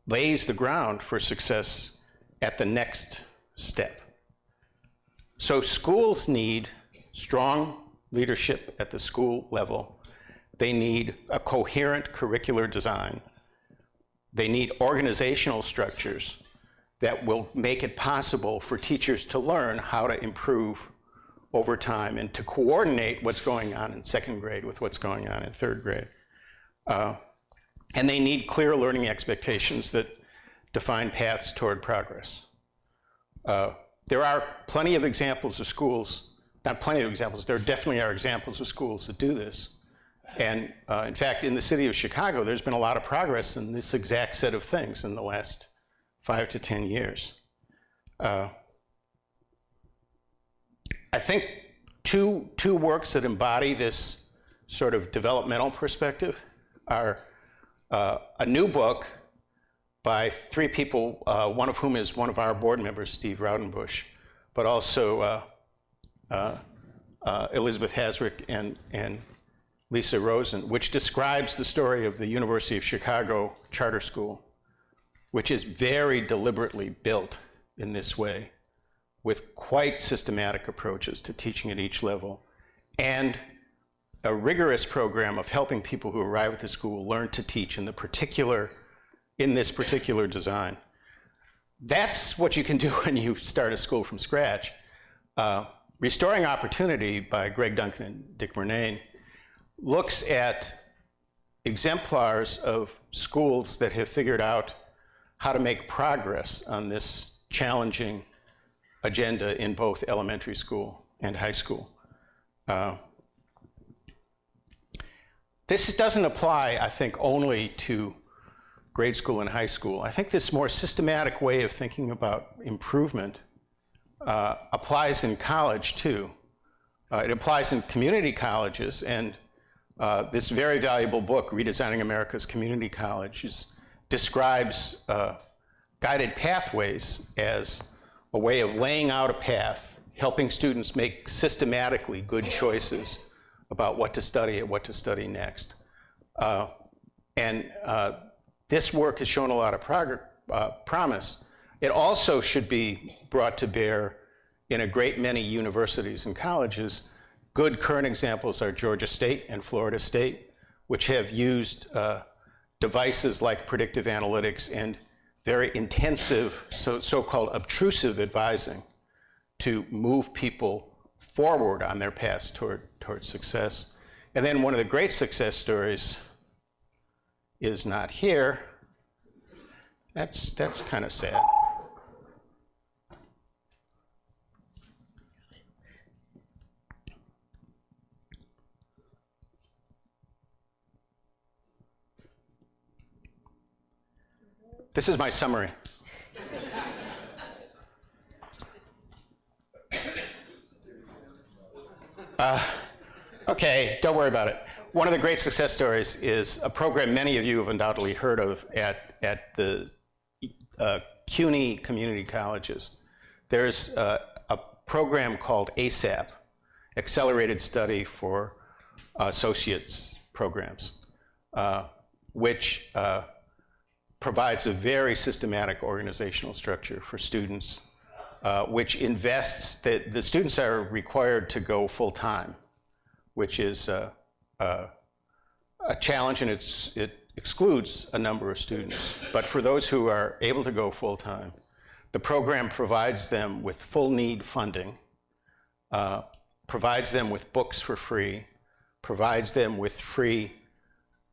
lays the ground for success at the next step. So schools need strong leadership at the school level. They need a coherent curricular design. They need organizational structures that will make it possible for teachers to learn how to improve over time and to coordinate what's going on in 2nd grade with what's going on in 3rd grade. And they need clear learning expectations that define paths toward progress. There are plenty of examples of schools, not plenty of examples, there definitely are examples of schools that do this. And in fact, in the city of Chicago, there's been a lot of progress in this exact set of things in the last 5 to 10 years. I think two works that embody this sort of developmental perspective are a new book by 3 people, one of whom is one of our board members, Steve Raudenbush, but also Elizabeth Hasrick and Lisa Rosen, which describes the story of the University of Chicago Charter School, which is very deliberately built in this way, with quite systematic approaches to teaching at each level, and a rigorous program of helping people who arrive at the school learn to teach in this particular design. That's what you can do when you start a school from scratch. Restoring Opportunity by Greg Duncan and Dick Murnane looks at exemplars of schools that have figured out how to make progress on this challenging agenda in both elementary school and high school. This doesn't apply, I think, only to grade school and high school. I think this more systematic way of thinking about improvement applies in college too. It applies in community colleges, and this very valuable book, Redesigning America's Community Colleges, describes guided pathways as a way of laying out a path, helping students make systematically good choices about what to study and what to study next. This work has shown a lot of promise. It also should be brought to bear in a great many universities and colleges. Good current examples are Georgia State and Florida State, which have used devices like predictive analytics and very intensive, so-called obtrusive advising to move people forward on their paths toward success. And then one of the great success stories is not here. That's kind of sad. This is my summary. Okay, don't worry about it. One of the great success stories is a program many of you have undoubtedly heard of at the CUNY community colleges. There's a program called ASAP. accelerated study for associates programs, which provides a very systematic organizational structure for students, which invests, the students are required to go full-time, which is a challenge, and it excludes a number of students. But for those who are able to go full-time, the program provides them with full need funding, provides them with books for free, provides them with free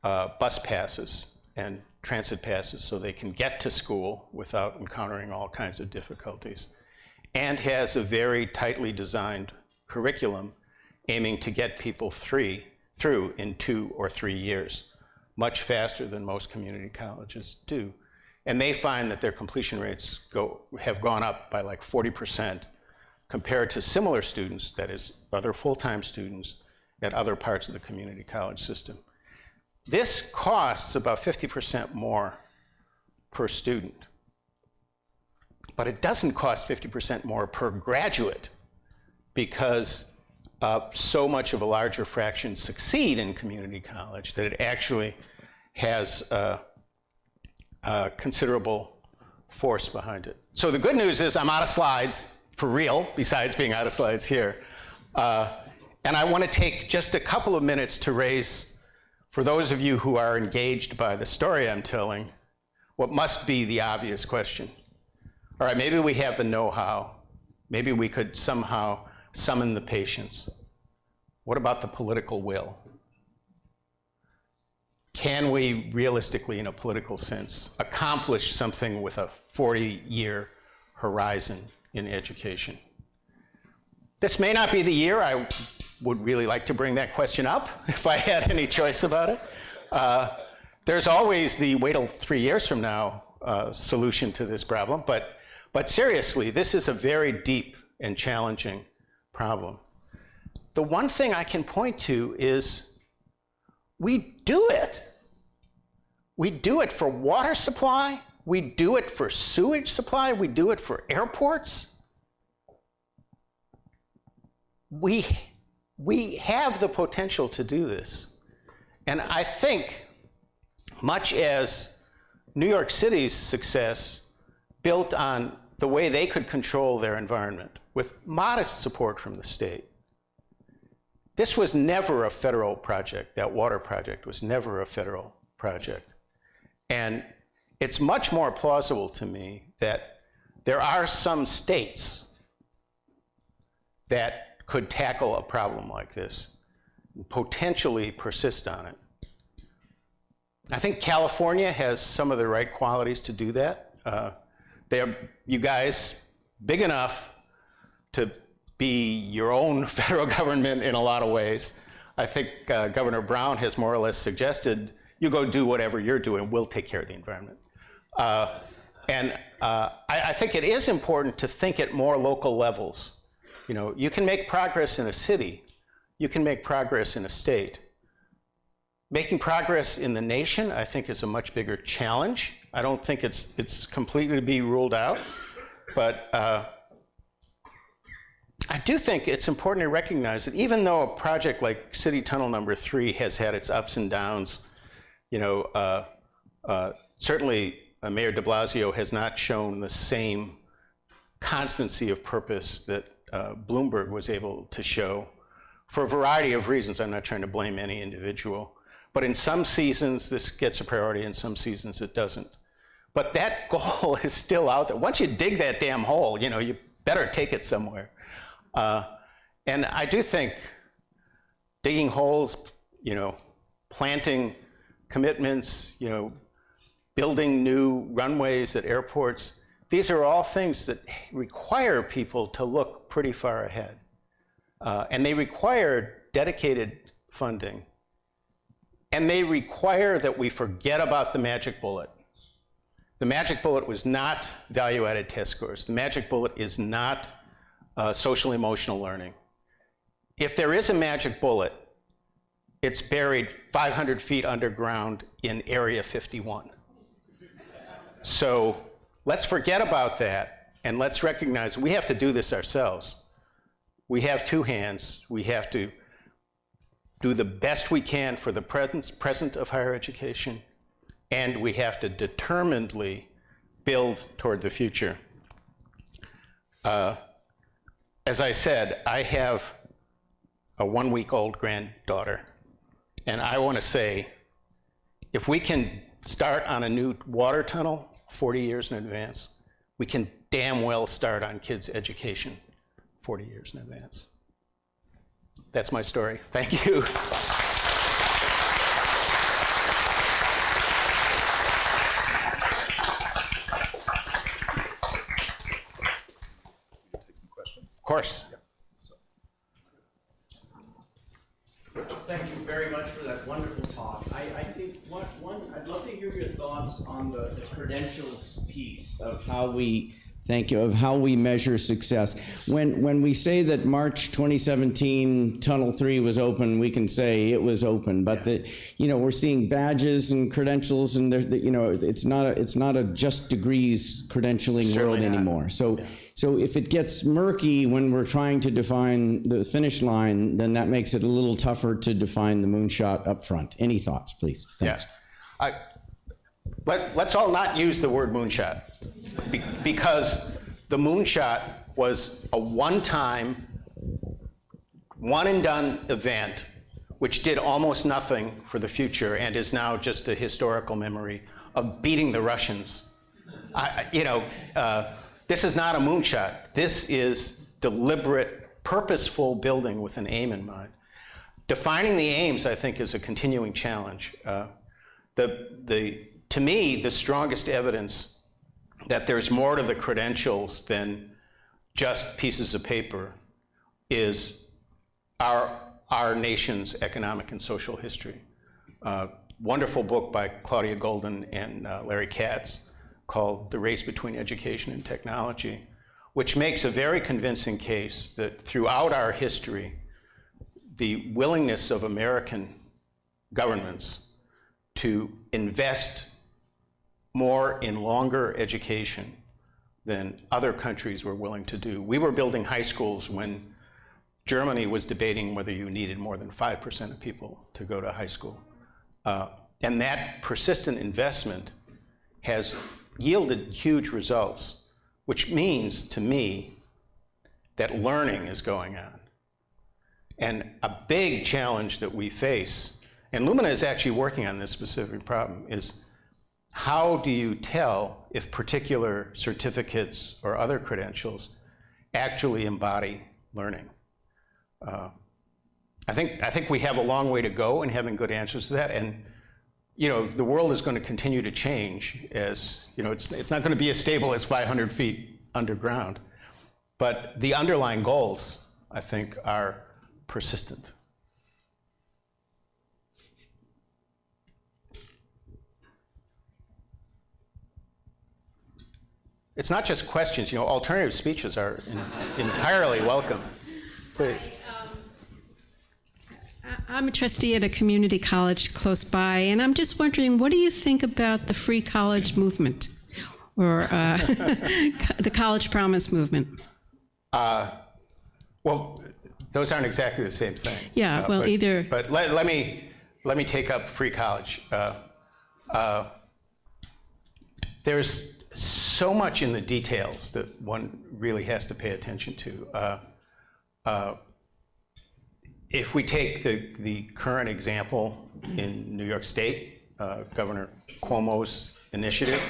bus passes and transit passes so they can get to school without encountering all kinds of difficulties, and has a very tightly designed curriculum aiming to get people through in 2 or 3 years, much faster than most community colleges do. And they find that their completion rates have gone up by like 40% compared to similar students, that is, other full-time students at other parts of the community college system. This costs about 50% more per student, but it doesn't cost 50% more per graduate, because so much of a larger fraction succeed in community college that it actually has considerable force behind it. So the good news is I'm out of slides, for real, besides being out of slides here. And I want to take just a couple of minutes to raise, for those of you who are engaged by the story I'm telling, what must be the obvious question. All right, maybe we have the know-how. Maybe we could somehow summon the patience. What about the political will? Can we realistically, in a political sense, accomplish something with a 40-year horizon in education? This may not be the year. I would really like to bring that question up if I had any choice about it. There's always the wait till 3 years from now solution to this problem, but seriously, this is a very deep and challenging problem. The one thing I can point to is we do it. We do it for water supply. We do it for sewage supply. We do it for airports. We have the potential to do this. And I think, much as New York City's success built on the way they could control their environment with modest support from the state, this was never a federal project. That water project was never a federal project. And it's much more plausible to me that there are some states that could tackle a problem like this and potentially persist on it. I think California has some of the right qualities to do that. You guys big enough to be your own federal government in a lot of ways. I think Governor Brown has more or less suggested, you go do whatever you're doing, we'll take care of the environment. I think it is important to think at more local levels. You know, you can make progress in a city, you can make progress in a state. Making progress in the nation, I think, is a much bigger challenge. I don't think it's completely to be ruled out, but I do think it's important to recognize that even though a project like City Tunnel number 3 has had its ups and downs, you know, certainly Mayor de Blasio has not shown the same constancy of purpose that Bloomberg was able to show for a variety of reasons. I'm not trying to blame any individual. But in some seasons, this gets a priority, in some seasons it doesn't. But that goal is still out there. Once you dig that damn hole, you know, you better take it somewhere. And I do think digging holes, you know, planting commitments, you know, building new runways at airports, these are all things that require people to look pretty far ahead. And they require dedicated funding. And they require that we forget about the magic bullet. The magic bullet was not value-added test scores. The magic bullet is not social emotional learning. If there is a magic bullet, it's buried 500 feet underground in Area 51. So let's forget about that, and let's recognize we have to do this ourselves. we have two hands. We have to do the best we can for the present of higher education, and we have to determinedly build toward the future. As I said, I have a 1-week-old granddaughter, and I want to say, if we can start on a new water tunnel 40 years in advance, we can damn well start on kids' education 40 years in advance. That's my story. Thank you. Take some questions. Of course. Yeah. Thank you very much for that wonderful talk. I think I'd love to hear your thoughts on the credentials piece of how we measure success. When we say that March 2017 Tunnel 3 was open, we can say it was open, but we're seeing badges and credentials, and it's not a just degrees credentialing Certainly world not. anymore. So if it gets murky when we're trying to define the finish line, then that makes it a little tougher to define the moonshot up front. Any thoughts, please? Thanks. Yeah. Let's all not use the word moonshot, because the moonshot was a one-time, one-and-done event which did almost nothing for the future and is now just a historical memory of beating the Russians. This is not a moonshot. This is deliberate, purposeful building with an aim in mind. Defining the aims, I think, is a continuing challenge. To me, the strongest evidence that there's more to the credentials than just pieces of paper is our nation's economic and social history. Wonderful book by Claudia Golden and Larry Katz called The Race Between Education and Technology, which makes a very convincing case that throughout our history, the willingness of American governments to invest more in longer education than other countries were willing to do. We were building high schools when Germany was debating whether you needed more than 5% of people to go to high school. And that persistent investment has yielded huge results, which means to me that learning is going on. And a big challenge that we face, and Lumina is actually working on this specific problem, is how do you tell if particular certificates or other credentials actually embody learning? I think we have a long way to go in having good answers to that, and the world is going to continue to change as, it's not going to be as stable as 500 feet underground, but the underlying goals, I think, are persistent. It's not just questions, alternative speeches are entirely welcome. Please. I'm a trustee at a community college close by, and I'm just wondering, what do you think about the free college movement, or the college promise movement? Well, those aren't exactly the same thing. Yeah, well, either. But let me take up free college. There's so much in the details that one really has to pay attention to. If we take the current example in New York State, Governor Cuomo's initiative,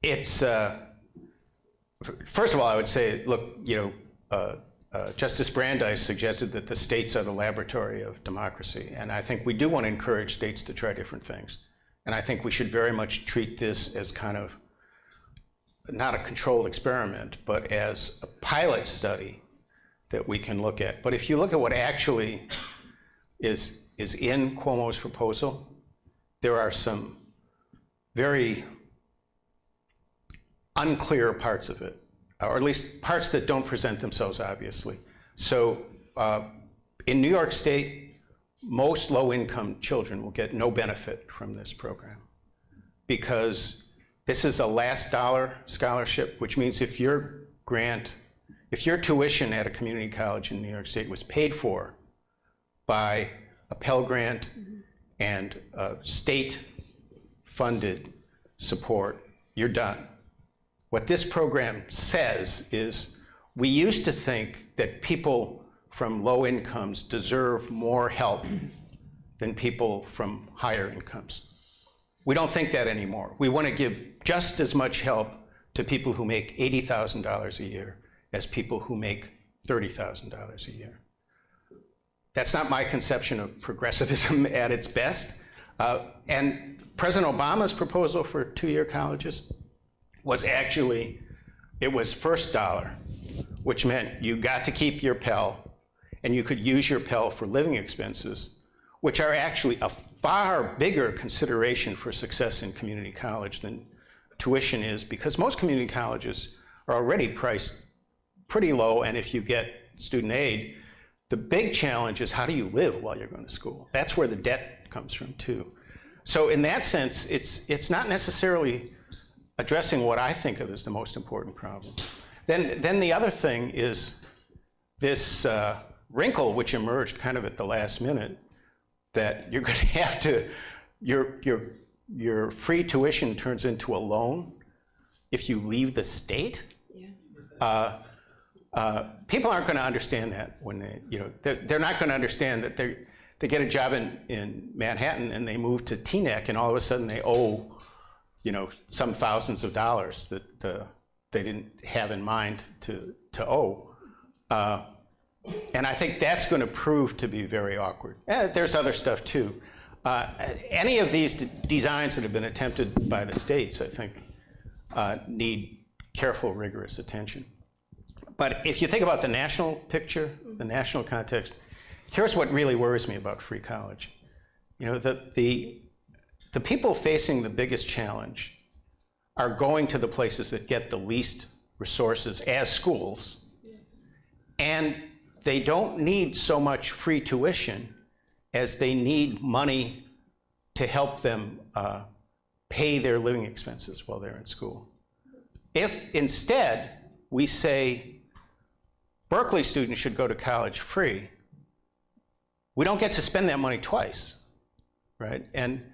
it's, first of all, I would say, look, Justice Brandeis suggested that the states are the laboratory of democracy, and I think we do want to encourage states to try different things. And I think we should very much treat this as kind of not a controlled experiment, but as a pilot study that we can look at. But if you look at what actually is in Cuomo's proposal, there are some very unclear parts of it, or at least parts that don't present themselves obviously. So in New York State, most low-income children will get no benefit from this program because this is a last dollar scholarship, which means if your grant if your tuition at a community college in New York State was paid for by a Pell Grant and state-funded support, you're done. What this program says is, we used to think that people from low incomes deserve more help than people from higher incomes. We don't think that anymore. We want to give just as much help to people who make $80,000 a year as people who make $30,000 a year. That's not my conception of progressivism at its best. And President Obama's proposal for two-year colleges was actually, it was first dollar, which meant you got to keep your Pell, and you could use your Pell for living expenses, which are actually a far bigger consideration for success in community college than tuition is, because most community colleges are already priced pretty low, and if you get student aid, the big challenge is how do you live while you're going to school? That's where the debt comes from too. So in that sense, it's not necessarily addressing what I think of as the most important problem. Then the other thing is this wrinkle which emerged kind of at the last minute, that you're going to have to, your free tuition turns into a loan if you leave the state. Yeah. People aren't going to understand that when they, they're not going to understand that they get a job in Manhattan and they move to Teaneck and all of a sudden they owe, some thousands of dollars that they didn't have in mind to owe. And I think that's going to prove to be very awkward. There's other stuff too. Any of these designs that have been attempted by the states, I think, need careful, rigorous attention. But if you think about the national picture, the national context, here's what really worries me about free college. The people facing the biggest challenge are going to the places that get the least resources as schools. Yes. And they don't need so much free tuition as they need money to help them pay their living expenses while they're in school. If instead we say Berkeley students should go to college free, we don't get to spend that money twice, right? And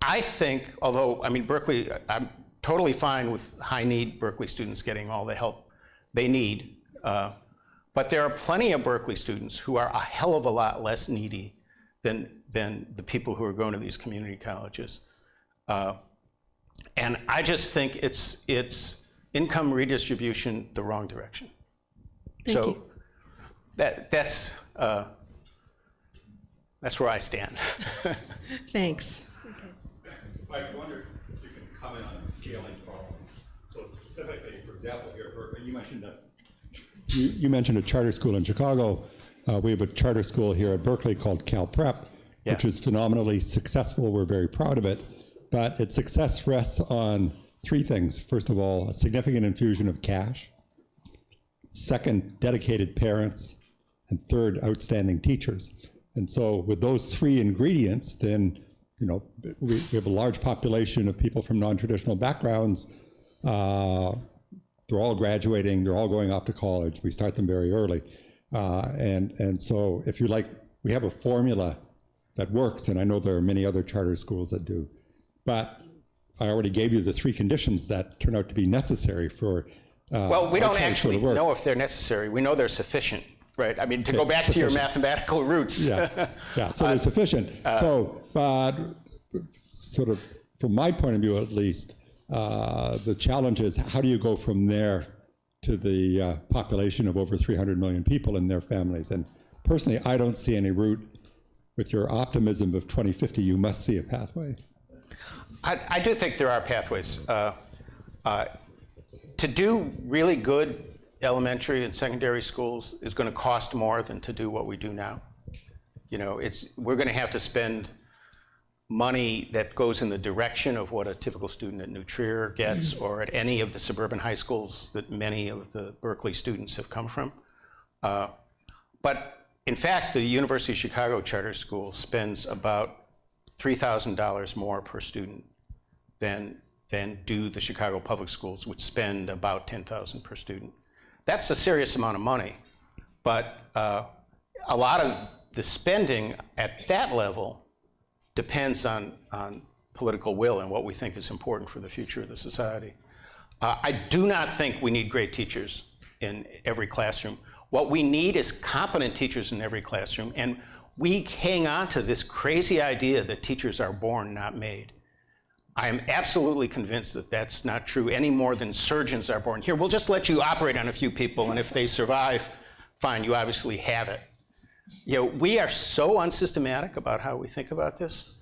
I think, although, Berkeley, I'm totally fine with high-need Berkeley students getting all the help they need, but there are plenty of Berkeley students who are a hell of a lot less needy than the people who are going to these community colleges. And I just think it's income redistribution the wrong direction. Thank you. That's where I stand. Thanks. Mike, I wonder if you can comment on a scaling problem. So specifically, for example, here at Berkeley, you mentioned that. You mentioned a charter school in Chicago. We have a charter school here at Berkeley called Cal Prep, yeah, which is phenomenally successful. We're very proud of it. But its success rests on three things. First of all, a significant infusion of cash. Second, dedicated parents. And third, outstanding teachers. And so with those three ingredients, then we have a large population of people from non-traditional backgrounds. They're all graduating, they're all going off to college. We start them very early. And so if you like, we have a formula that works, and I know there are many other charter schools that do. But I already gave you the three conditions that turn out to be necessary for well, we don't actually know if they're necessary. We know they're sufficient, right? To go back to your mathematical roots. Yeah, yeah. So they're sufficient. But sort of, from my point of view at least, the challenge is how do you go from there to the population of over 300 million people and their families? And personally, I don't see any route. With your optimism of 2050, you must see a pathway. I do think there are pathways. To do really good elementary and secondary schools is going to cost more than to do what we do now. We're going to have to spend money that goes in the direction of what a typical student at New Trier gets, or at any of the suburban high schools that many of the Berkeley students have come from. But in fact, the University of Chicago Charter School spends about $3,000 more per student than do the Chicago public schools, which spend about $10,000 per student. That's a serious amount of money. But a lot of the spending at that level depends on political will and what we think is important for the future of the society. I do not think we need great teachers in every classroom. What we need is competent teachers in every classroom, and we hang on to this crazy idea that teachers are born, not made. I am absolutely convinced that that's not true any more than surgeons are born. Here, we'll just let you operate on a few people, and if they survive, fine, you obviously have it. You know, we are so unsystematic about how we think about this,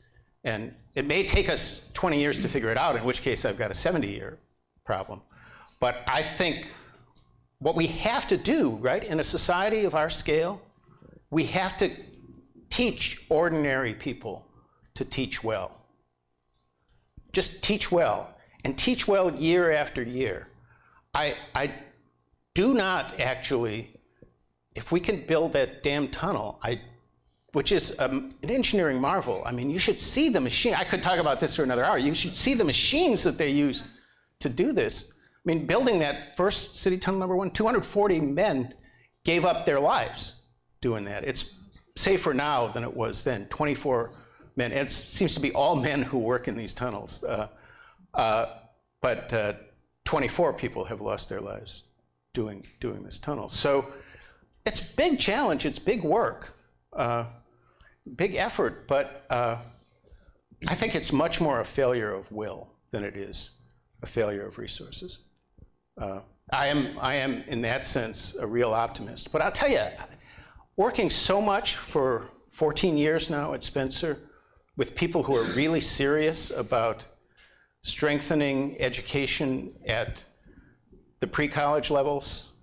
and it may take us 20 years to figure it out, in which case I've got a 70-year problem. But I think what we have to do, right, in a society of our scale, we have to teach ordinary people to teach well. Just teach well, and teach well year after year. I do not actually, if we can build that damn tunnel, which is an engineering marvel. I mean, you should see the machine. I could talk about this for another hour. You should see the machines that they use to do this. I mean, building that first city tunnel number 1, 240 men gave up their lives doing that. It's safer now than it was then. 24 men. It seems to be all men who work in these tunnels. But 24 people have lost their lives doing this tunnel. So it's a big challenge. It's big work, big effort. But I think it's much more a failure of will than it is a failure of resources. I am, in that sense, a real optimist. But I'll tell you, working so much for 14 years now at Spencer with people who are really serious about strengthening education at the pre-college levels,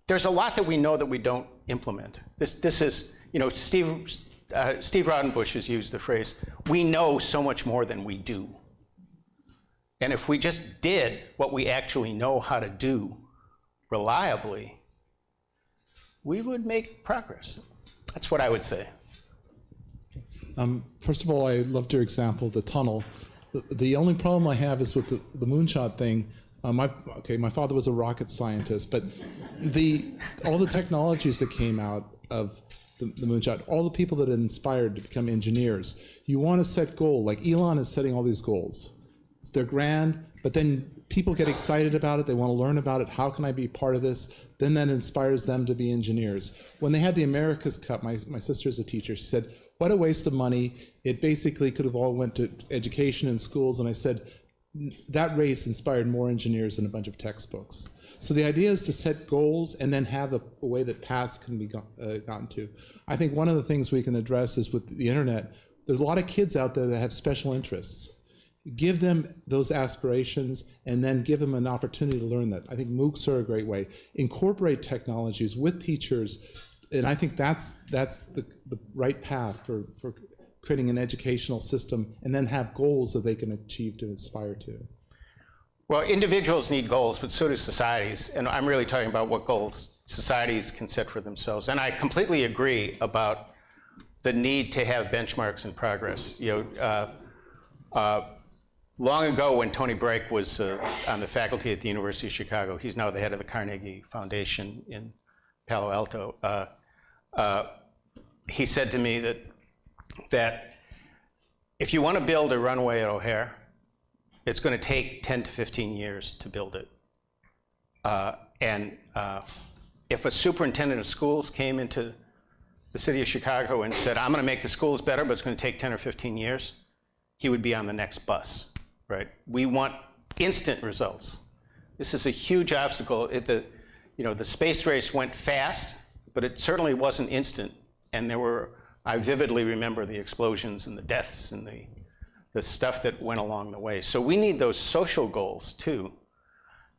there's a lot that we know that we don't implement. This is, you know, Steve Rodenbush has used the phrase, we know so much more than we do. And if we just did what we actually know how to do reliably, we would make progress. That's what I would say. First of all, I loved your example of the tunnel. The only problem I have is with the moonshot thing. My father was a rocket scientist, but all the technologies that came out of the moonshot, all the people that are inspired to become engineers, you want to set goals. Like Elon is setting all these goals. They're grand, but then people get excited about it. They want to learn about it. How can I be part of this? Then that inspires them to be engineers. When they had the America's Cup, my sister's a teacher. She said, what a waste of money. It basically could have all went to education and schools. And I said, that race inspired more engineers than a bunch of textbooks. So the idea is to set goals and then have a way that paths can be gotten to. I think one of the things we can address is with the internet, there's a lot of kids out there that have special interests. Give them those aspirations and then give them an opportunity to learn that. I think MOOCs are a great way. Incorporate technologies with teachers, and I think that's the right path for creating an educational system, and then have goals that they can achieve to aspire to. Well, individuals need goals, but so do societies. And I'm really talking about what goals societies can set for themselves. And I completely agree about the need to have benchmarks and progress. You know, long ago, when Tony Brake was on the faculty at the University of Chicago, he's now the head of the Carnegie Foundation in Palo Alto, he said to me that if you want to build a runway at O'Hare, it's going to take 10 to 15 years to build it. If a superintendent of schools came into the city of Chicago and said, I'm going to make the schools better, but it's going to take 10 or 15 years, he would be on the next bus. Right? We want instant results. This is a huge obstacle. The space race went fast, but it certainly wasn't instant. And I vividly remember the explosions and the deaths and the stuff that went along the way. So we need those social goals too.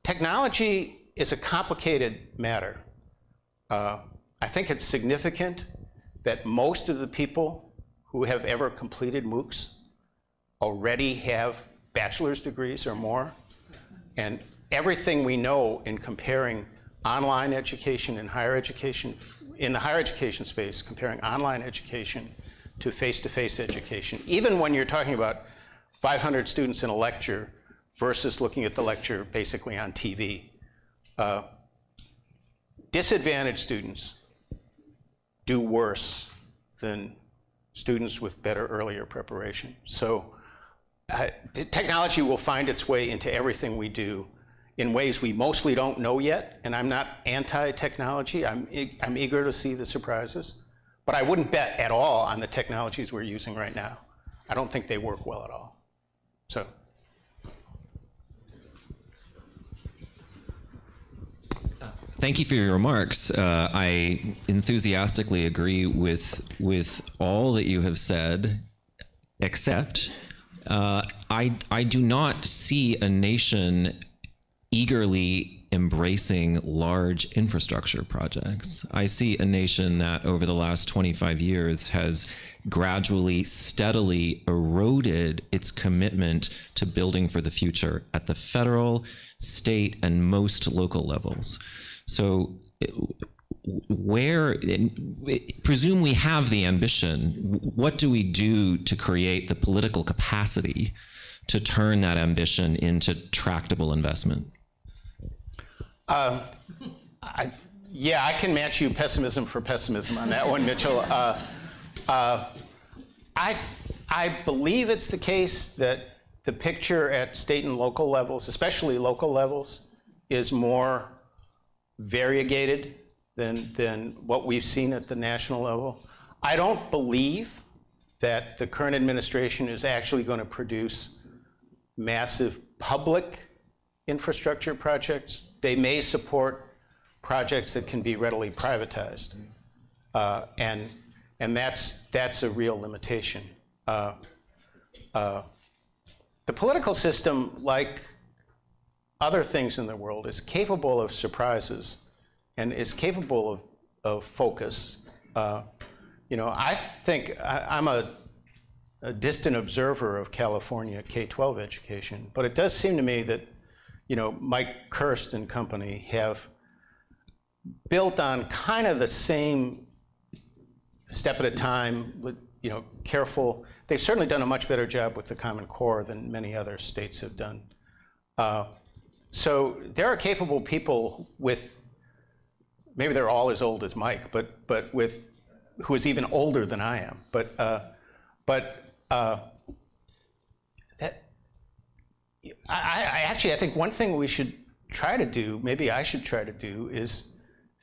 Technology is a complicated matter. I think it's significant that most of the people who have ever completed MOOCs already have bachelor's degrees or more, and everything we know in comparing online education and higher education, in the higher education space, comparing online education to face-to-face education, even when you're talking about 500 students in a lecture versus looking at the lecture basically on TV, disadvantaged students do worse than students with better earlier preparation. So technology will find its way into everything we do in ways we mostly don't know yet, and I'm not anti-technology. I'm eager to see the surprises, but I wouldn't bet at all on the technologies we're using right now. I don't think they work well at all. So. Thank you for your remarks. I enthusiastically agree with all that you have said, except I do not see a nation eagerly embracing large infrastructure projects. I see a nation that over the last 25 years has gradually, steadily eroded its commitment to building for the future at the federal, state, and most local levels. So presume we have the ambition, what do we do to create the political capacity to turn that ambition into tractable investment? Yeah, I can match you pessimism for pessimism on that one, Mitchell. I believe it's the case that the picture at state and local levels, especially local levels, is more variegated than what we've seen at the national level. I don't believe that the current administration is actually going to produce massive public infrastructure projects. They may support projects that can be readily privatized, and that's a real limitation. The political system, like other things in the world, is capable of surprises and is capable of focus. You know, I think I'm a distant observer of California K-12 education, but it does seem to me that, you know, Mike Kerr and company have built on kind of the same step at a time, you know, careful. They've certainly done a much better job with the Common Core than many other states have done. So there are capable people with, maybe they're all as old as Mike, but with, who is even older than I am. I think one thing we should try to do, maybe I should try to do, is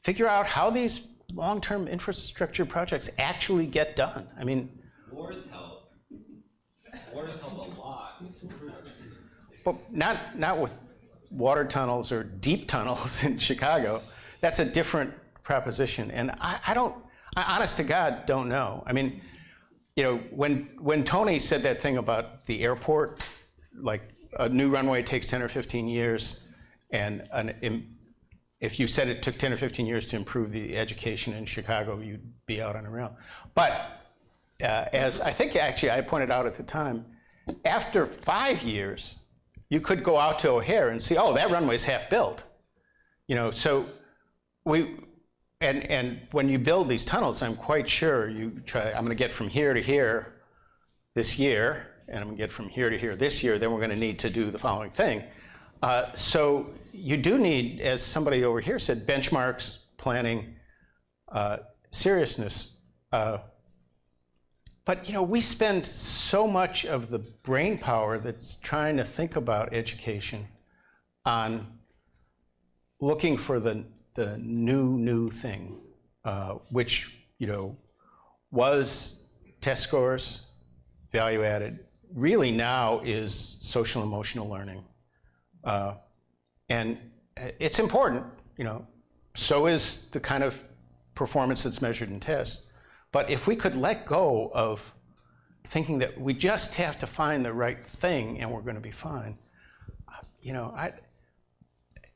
figure out how these long-term infrastructure projects actually get done. I mean, wars help. Wars help a lot. But not with water tunnels or deep tunnels in Chicago. That's a different proposition, and I honest to God, don't know. I mean, you know, when Tony said that thing about the airport, like a new runway takes 10 or 15 years, and if you said it took 10 or 15 years to improve the education in Chicago, you'd be out on a rail. But as I think actually I pointed out at the time, after 5 years, you could go out to O'Hare and see, oh, that runway's half built. You know, so and when you build these tunnels, I'm quite sure I'm going to get from here to here this year, and I'm going to get from here to here this year, then we're going to need to do the following thing. So you do need, as somebody over here said, benchmarks, planning, seriousness. But you know, we spend so much of the brain power that's trying to think about education on looking for the new thing, which, you know, was test scores, value added, really now is social emotional learning. And it's important, you know, so is the kind of performance that's measured in tests. But if we could let go of thinking that we just have to find the right thing and we're going to be fine, you know,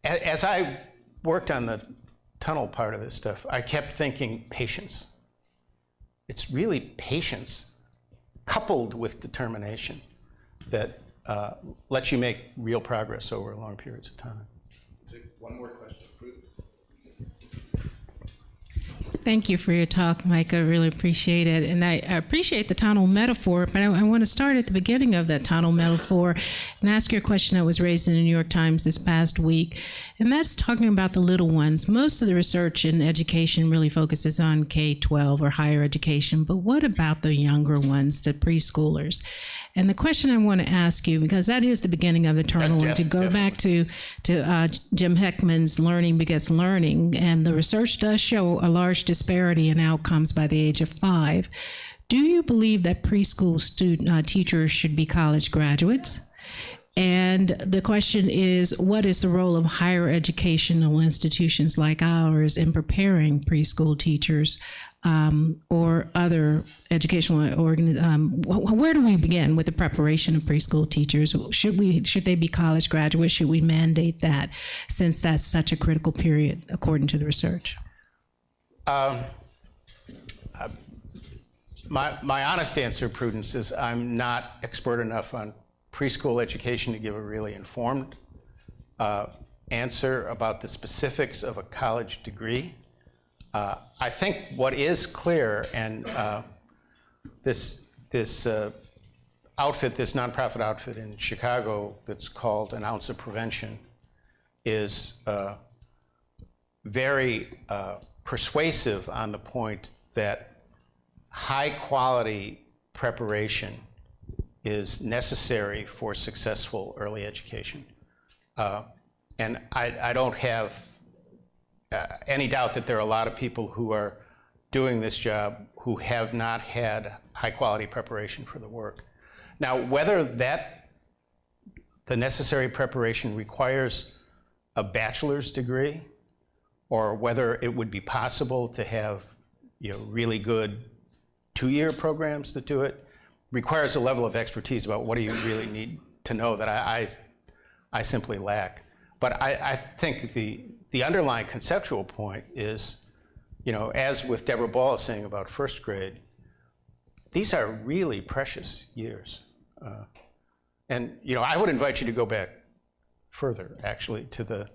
as I worked on the tunnel part of this stuff, I kept thinking patience. It's really patience coupled with determination that lets you make real progress over long periods of time. One more question. Thank you for your talk, Mike. I really appreciate it. And I appreciate the tunnel metaphor, but I want to start at the beginning of that tunnel metaphor and ask you a question that was raised in the New York Times this past week. And that's talking about the little ones. Most of the research in education really focuses on K-12 or higher education, but what about the younger ones, the preschoolers? And the question I want to ask you, because that is the beginning of the tunnel, and to go back to Jim Heckman's learning begets learning, and the research does show a large disparity in outcomes by the age of 5. Do you believe that preschool teachers should be college graduates? And the question is, what is the role of higher educational institutions like ours in preparing preschool teachers or other educational organizations? Where do we begin with the preparation of preschool teachers? Should they be college graduates? Should we mandate that, since that's such a critical period according to the research? My honest answer, Prudence, is I'm not expert enough on preschool education to give a really informed answer about the specifics of a college degree. I think what is clear, and this nonprofit outfit in Chicago that's called An Ounce of Prevention is very persuasive on the point that high quality preparation is necessary for successful early education. And I don't have any doubt that there are a lot of people who are doing this job who have not had high quality preparation for the work. Now, whether the necessary preparation requires a bachelor's degree, or whether it would be possible to have really good 2-year programs that do it, requires a level of expertise about what do you really need to know that I simply lack. But I think the underlying conceptual point is, as with Deborah Ball saying about first grade, these are really precious years. And I would invite you to go back further, actually, to the,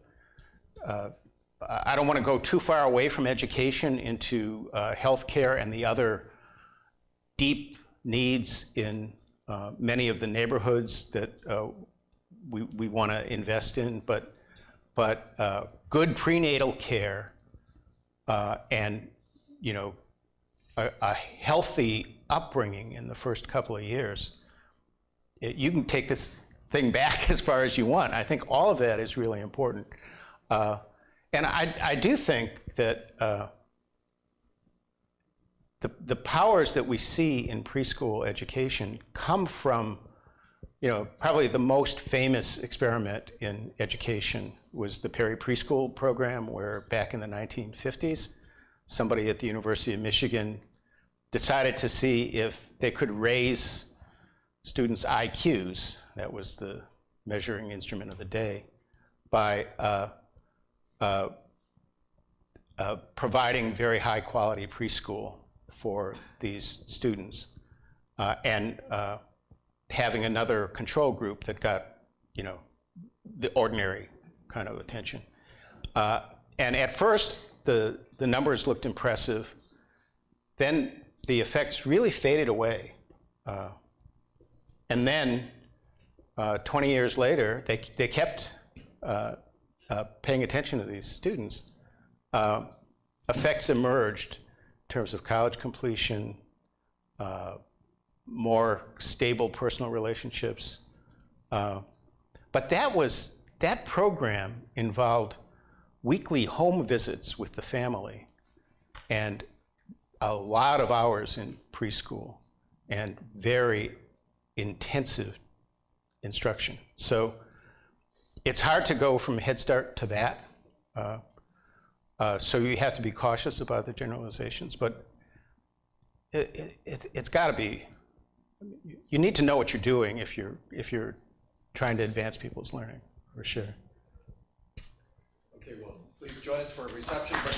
I don't want to go too far away from education into healthcare and the other deep needs in many of the neighborhoods that we want to invest in, but good prenatal care and a healthy upbringing in the first couple of years, you can take this thing back as far as you want. I think all of that is really important. And I do think that the powers that we see in preschool education come from, probably the most famous experiment in education was the Perry Preschool program, where back in the 1950s, somebody at the University of Michigan decided to see if they could raise students' IQs, that was the measuring instrument of the day, by providing very high quality preschool for these students, and having another control group that got, the ordinary kind of attention. And at first, the numbers looked impressive. Then the effects really faded away. And then 20 years later, they kept paying attention to these students. Effects emerged in terms of college completion, more stable personal relationships. But that program involved weekly home visits with the family and a lot of hours in preschool and very intensive instruction. So it's hard to go from Headstart to that. So you have to be cautious about the generalizations, but it's got to be, you need to know what you're doing if you're trying to advance people's learning, for sure. Okay, well, please join us for a reception. But